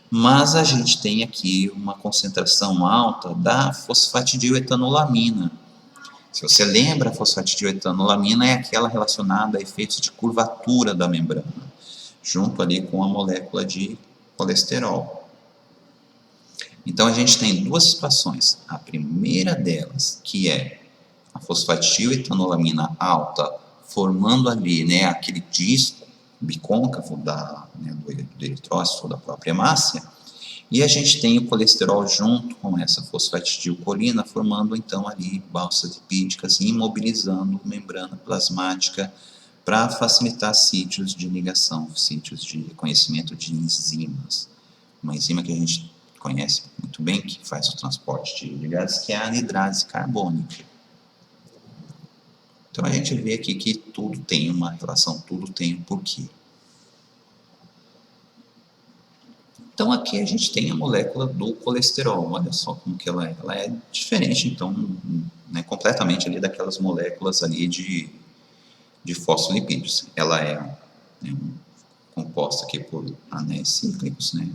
mas a gente tem aqui uma concentração alta da fosfatidiletonolamina. Se você lembra, a fosfatidiletonolamina é aquela relacionada a efeitos de curvatura da membrana, junto ali com a molécula de colesterol. Então, a gente tem duas situações. A primeira delas, que é a fosfatidiletanolamina alta, formando ali, né, aquele disco bicôncavo do eritrócito da própria hemácia, e a gente tem o colesterol junto com essa fosfatidilcolina, formando então ali balsas lipídicas e imobilizando membrana plasmática para facilitar sítios de ligação, sítios de reconhecimento de enzimas. Uma enzima que a gente conhece muito bem, que faz o transporte de gases, que é a anidrase carbônica. Então a gente vê aqui que tudo tem uma relação, tudo tem um porquê. Então aqui a gente tem a molécula do colesterol, olha só como que ela é diferente, então, né, completamente ali daquelas moléculas ali de fosfolipídios. Ela é composta aqui por anéis cíclicos, né,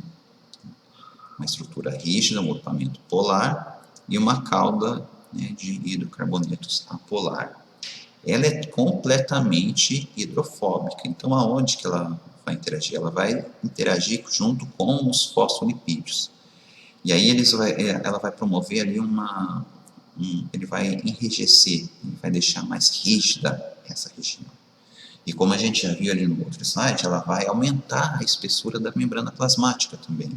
uma estrutura rígida, um grupamento polar e uma cauda, né, de hidrocarbonetos apolar. Ela é completamente hidrofóbica, então aonde que ela vai interagir? Ela vai interagir junto com os fosfolipídios. E aí ela vai promover ali ele vai enrijecer, ele vai deixar mais rígida essa região. E como a gente já viu ali no outro slide, ela vai aumentar a espessura da membrana plasmática também.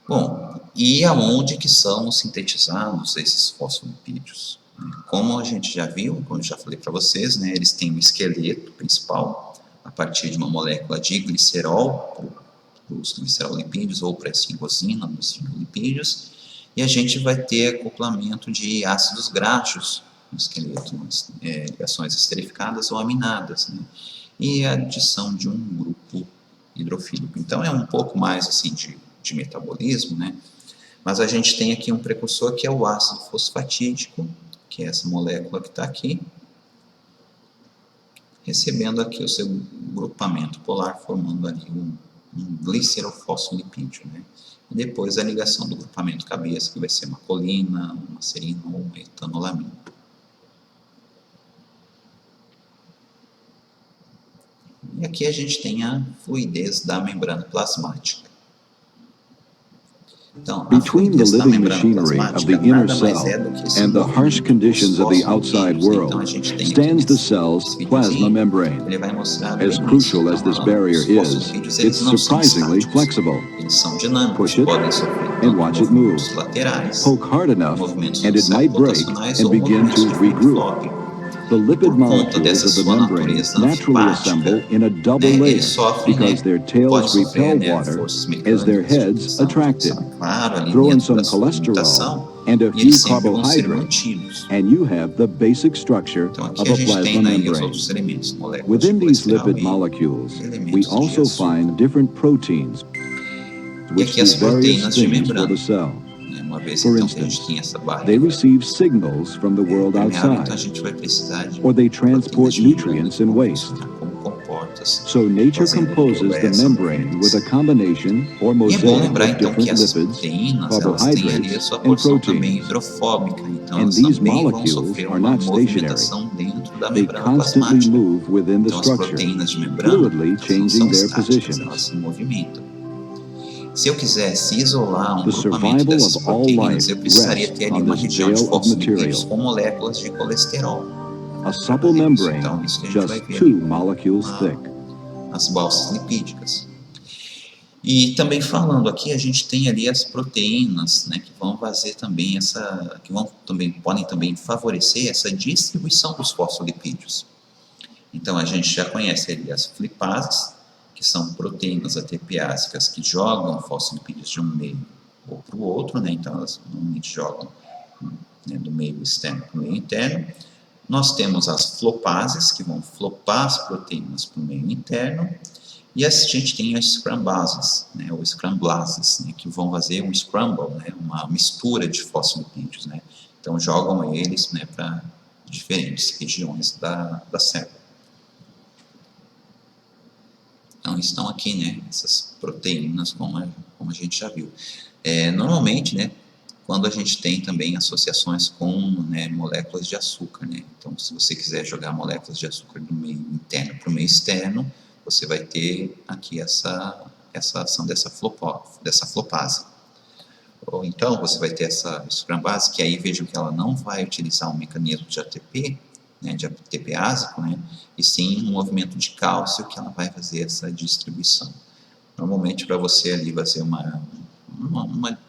Bom, e aonde que são sintetizados esses fosfolipídios? Como a gente já viu, como eu já falei para vocês, né, eles têm um esqueleto principal a partir de uma molécula de glicerol, para os glicerolipídios, ou para a esfingosina, dos esfingolipídios, e a gente vai ter acoplamento de ácidos graxos no esqueleto, ligações esterificadas ou aminadas, né, e a adição de um grupo hidrofílico. Então é um pouco mais assim de metabolismo, né, mas a gente tem aqui um precursor que é o ácido fosfatídico, que é essa molécula que está aqui, recebendo aqui o seu grupamento polar, formando ali um glicerofosfolipídio, né? E depois a ligação do grupamento cabeça, que vai ser uma colina, uma serina ou uma etanolamina. E aqui a gente tem a fluidez da membrana plasmática. Então, Between the living machinery of the inner cell and the harsh conditions of the outside world stands the cell's plasma membrane. As crucial as this barrier is, it's surprisingly flexible. Push it and watch it move. Poke hard enough and it might break and begin to regroup. The lipid molecules of the membrane naturally assemble in a double layer because their tails repel water as their heads attract it. Throw in some cholesterol and a few carbohydrates, and you have the basic structure of a plasma membrane. Within these lipid molecules, we also find different proteins, which do various things for the cell. For instance, they receive signals from the world outside, or they transport nutrients and waste. So nature composes the membrane with a combination or mosaic of different lipids, carbohydrates, and proteins. And these molecules are not stationary. They constantly move within the structure, fluidly changing their positions. Se eu quisesse isolar grupamento dessas proteínas, eu precisaria ter ali uma região de fosfolipídios com moléculas de colesterol. A supple membrane, just 2 molecules thick. As balsas lipídicas. E também falando aqui, a gente tem ali as proteínas, né, que vão fazer também podem também favorecer essa distribuição dos fosfolipídios. Então a gente já conhece ali as flipases, que são proteínas ATPásicas que jogam fosfolipídios de um meio ou para o outro, né? Então elas normalmente jogam, né, do meio externo para o meio interno. Nós temos as flopases, que vão flopar as proteínas para o meio interno, e a gente tem as scrambases, né, ou scramblases, né, que vão fazer um scramble, né, uma mistura de fosfolipídios, né? Então jogam eles, né, para diferentes regiões da célula. Então estão aqui, né, essas proteínas, como a gente já viu. Normalmente, né, quando a gente tem também associações com, né, moléculas de açúcar, né? Então, se você quiser jogar moléculas de açúcar do meio interno para o meio externo, você vai ter aqui essa ação dessa flopase. Ou então você vai ter essa esframbase, que aí vejam que ela não vai utilizar um mecanismo de ATP, né, de ATP ásico, né, e sim um movimento de cálcio que ela vai fazer essa distribuição. Normalmente para você ali vai ser uma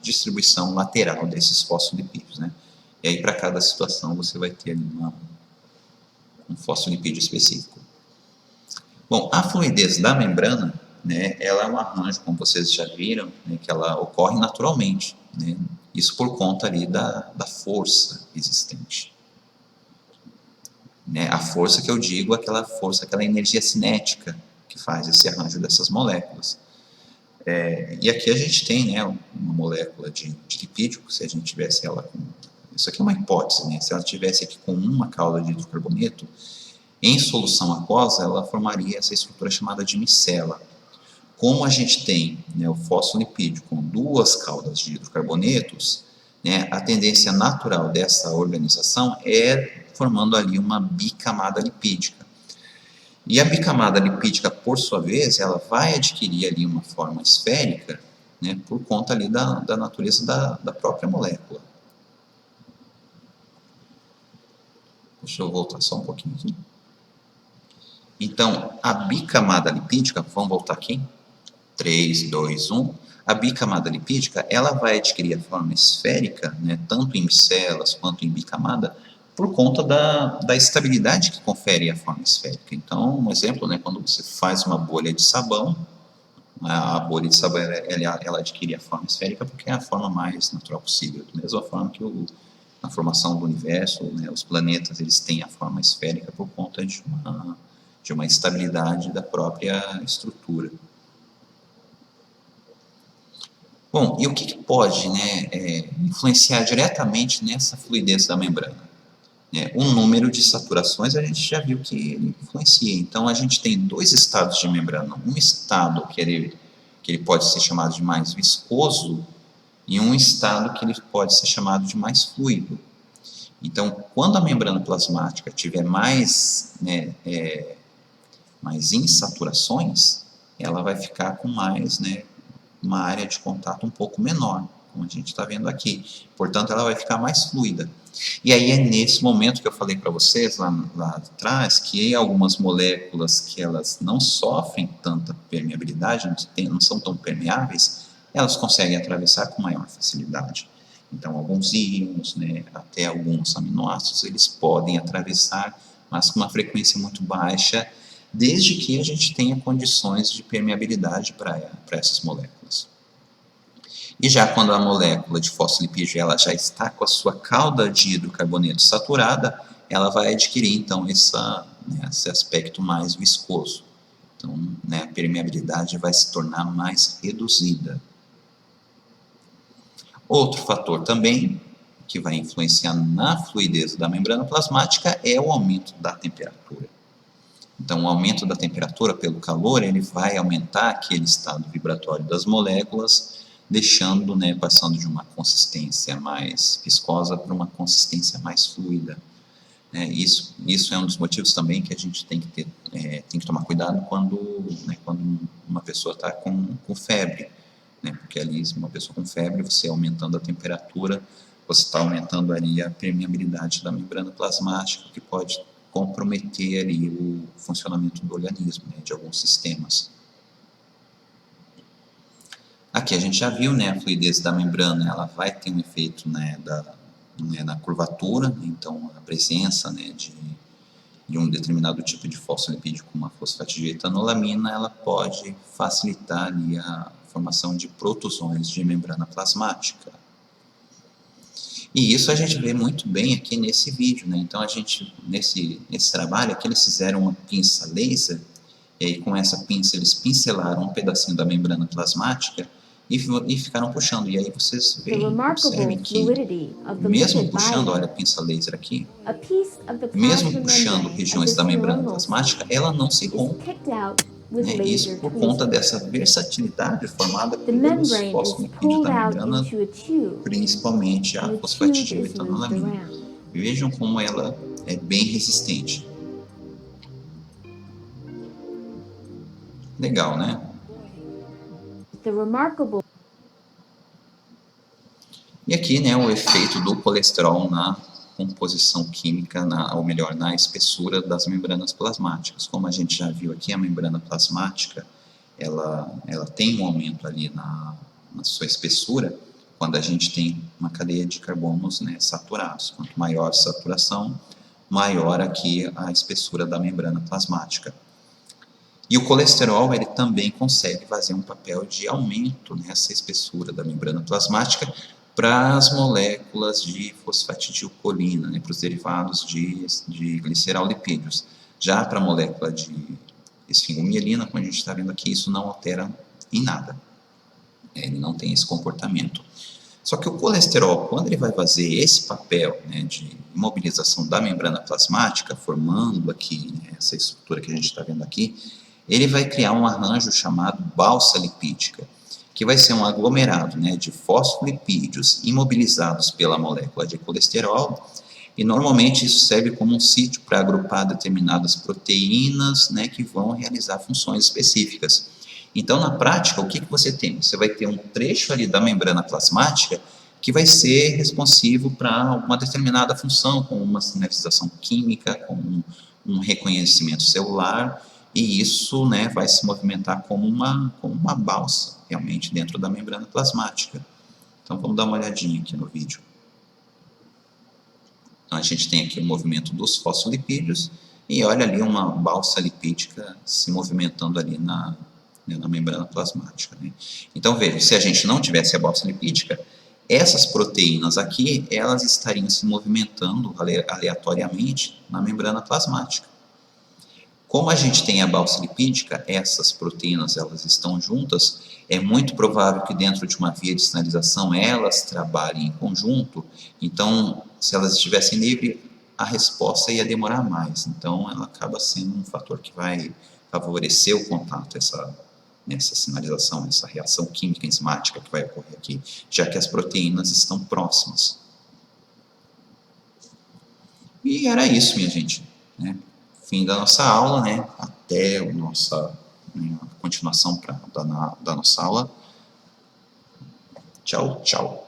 distribuição lateral desses fosfolipídios, né? E aí para cada situação você vai ter ali um fosfolipídio específico. Bom, a fluidez da membrana, né, ela é um arranjo, como vocês já viram, né, que ela ocorre naturalmente, né? Isso por conta ali da força existente. Né? A força que eu digo é aquela força, aquela energia cinética que faz esse arranjo dessas moléculas. E aqui a gente tem, né, uma molécula de lipídio, se a gente tivesse ela com... Isso aqui é uma hipótese, né? Se ela tivesse aqui com uma cauda de hidrocarboneto, em solução aquosa, ela formaria essa estrutura chamada de micela. Como a gente tem, né, o fosfolipídio com duas caudas de hidrocarbonetos, né, a tendência natural dessa organização é formando ali uma bicamada lipídica. E a bicamada lipídica, por sua vez, ela vai adquirir ali uma forma esférica, né, por conta ali da natureza da própria molécula. Deixa eu voltar só um pouquinho aqui. Então, a bicamada lipídica, vamos voltar aqui, 3, 2, 1. A bicamada lipídica, ela vai adquirir a forma esférica, né, tanto em micelas quanto em bicamada, por conta da estabilidade que confere a forma esférica. Então, um exemplo, né, quando você faz uma bolha de sabão, a bolha de sabão ela adquire a forma esférica porque é a forma mais natural possível. Da mesma forma que na formação do universo, né, os planetas eles têm a forma esférica por conta de uma estabilidade da própria estrutura. Bom, e o que pode, né, influenciar diretamente nessa fluidez da membrana? O número de saturações a gente já viu que ele influencia. Então, a gente tem dois estados de membrana. Um estado que ele pode ser chamado de mais viscoso e um estado que ele pode ser chamado de mais fluido. Então, quando a membrana plasmática tiver mais insaturações, ela vai ficar com mais, né, uma área de contato um pouco menor, como a gente está vendo aqui. Portanto, ela vai ficar mais fluida. E aí é nesse momento que eu falei para vocês lá atrás que algumas moléculas que elas não sofrem tanta permeabilidade, não são tão permeáveis, elas conseguem atravessar com maior facilidade. Então, alguns íons, né, até alguns aminoácidos, eles podem atravessar, mas com uma frequência muito baixa, desde que a gente tenha condições de permeabilidade para essas moléculas. E já quando a molécula de fosfolipídio ela já está com a sua cauda de hidrocarboneto saturada, ela vai adquirir então esse aspecto mais viscoso. Então, né, a permeabilidade vai se tornar mais reduzida. Outro fator também que vai influenciar na fluidez da membrana plasmática é o aumento da temperatura. Então, o aumento da temperatura pelo calor, ele vai aumentar aquele estado vibratório das moléculas, deixando, né, passando de uma consistência mais viscosa para uma consistência mais fluida. Isso é um dos motivos também que a gente tem que tomar cuidado quando uma pessoa está com febre. Porque ali, uma pessoa com febre, você aumentando a temperatura, você está aumentando ali a permeabilidade da membrana plasmática, que pode comprometer ali o funcionamento do organismo, né, de alguns sistemas. Aqui a gente já viu, né, a fluidez da membrana, ela vai ter um efeito, né, na curvatura, então a presença, né, de um determinado tipo de fosfolipídio como a fosfatidiletoanolamina, ela pode facilitar ali a formação de protusões de membrana plasmática. E isso a gente vê muito bem aqui nesse vídeo, né? Então, nesse trabalho aqui, eles fizeram uma pinça laser, e aí com essa pinça eles pincelaram um pedacinho da membrana plasmática e ficaram puxando. E aí vocês observem que, mesmo puxando, olha a pinça laser aqui, mesmo puxando regiões da membrana plasmática, ela não se rompe. Isso por conta dessa versatilidade formada pelos fosfolipídios da membrana, principalmente a fosfatidiletoanolamina. Vejam como ela é bem resistente. Legal, né? E aqui, né, o efeito do colesterol na composição química, ou melhor, na espessura das membranas plasmáticas. Como a gente já viu aqui, a membrana plasmática, ela tem um aumento ali na sua espessura quando a gente tem uma cadeia de carbonos, né, saturados. Quanto maior a saturação, maior aqui a espessura da membrana plasmática. E o colesterol, ele também consegue fazer um papel de aumento nessa espessura da membrana plasmática para as moléculas de fosfatidilcolina, né, para os derivados de glicerol-lipídios. Já para a molécula de esfingomielina, como a gente está vendo aqui, isso não altera em nada. Ele não tem esse comportamento. Só que o colesterol, quando ele vai fazer esse papel, né, de imobilização da membrana plasmática, formando aqui, né, essa estrutura que a gente está vendo aqui, ele vai criar um arranjo chamado balsa lipídica, que vai ser um aglomerado, né, de fosfolipídios imobilizados pela molécula de colesterol, e normalmente isso serve como um sítio para agrupar determinadas proteínas, né, que vão realizar funções específicas. Então, na prática, o que você tem? Você vai ter um trecho ali da membrana plasmática que vai ser responsivo para uma determinada função, como uma sinalização química, como um reconhecimento celular, e isso, né, vai se movimentar como uma balsa, realmente, dentro da membrana plasmática. Então, vamos dar uma olhadinha aqui no vídeo. Então, a gente tem aqui o movimento dos fosfolipídios, e olha ali uma balsa lipídica se movimentando ali na membrana plasmática, né? Então, veja, se a gente não tivesse a balsa lipídica, essas proteínas aqui, elas estariam se movimentando aleatoriamente na membrana plasmática. Como a gente tem a balsa lipídica, essas proteínas elas estão juntas, é muito provável que dentro de uma via de sinalização elas trabalhem em conjunto, então se elas estivessem livres, a resposta ia demorar mais, então ela acaba sendo um fator que vai favorecer o contato, essa sinalização, essa reação química enzimática que vai ocorrer aqui, já que as proteínas estão próximas. E era isso, minha gente, né? Fim da nossa aula, né? Até a continuação da nossa aula. Tchau, tchau.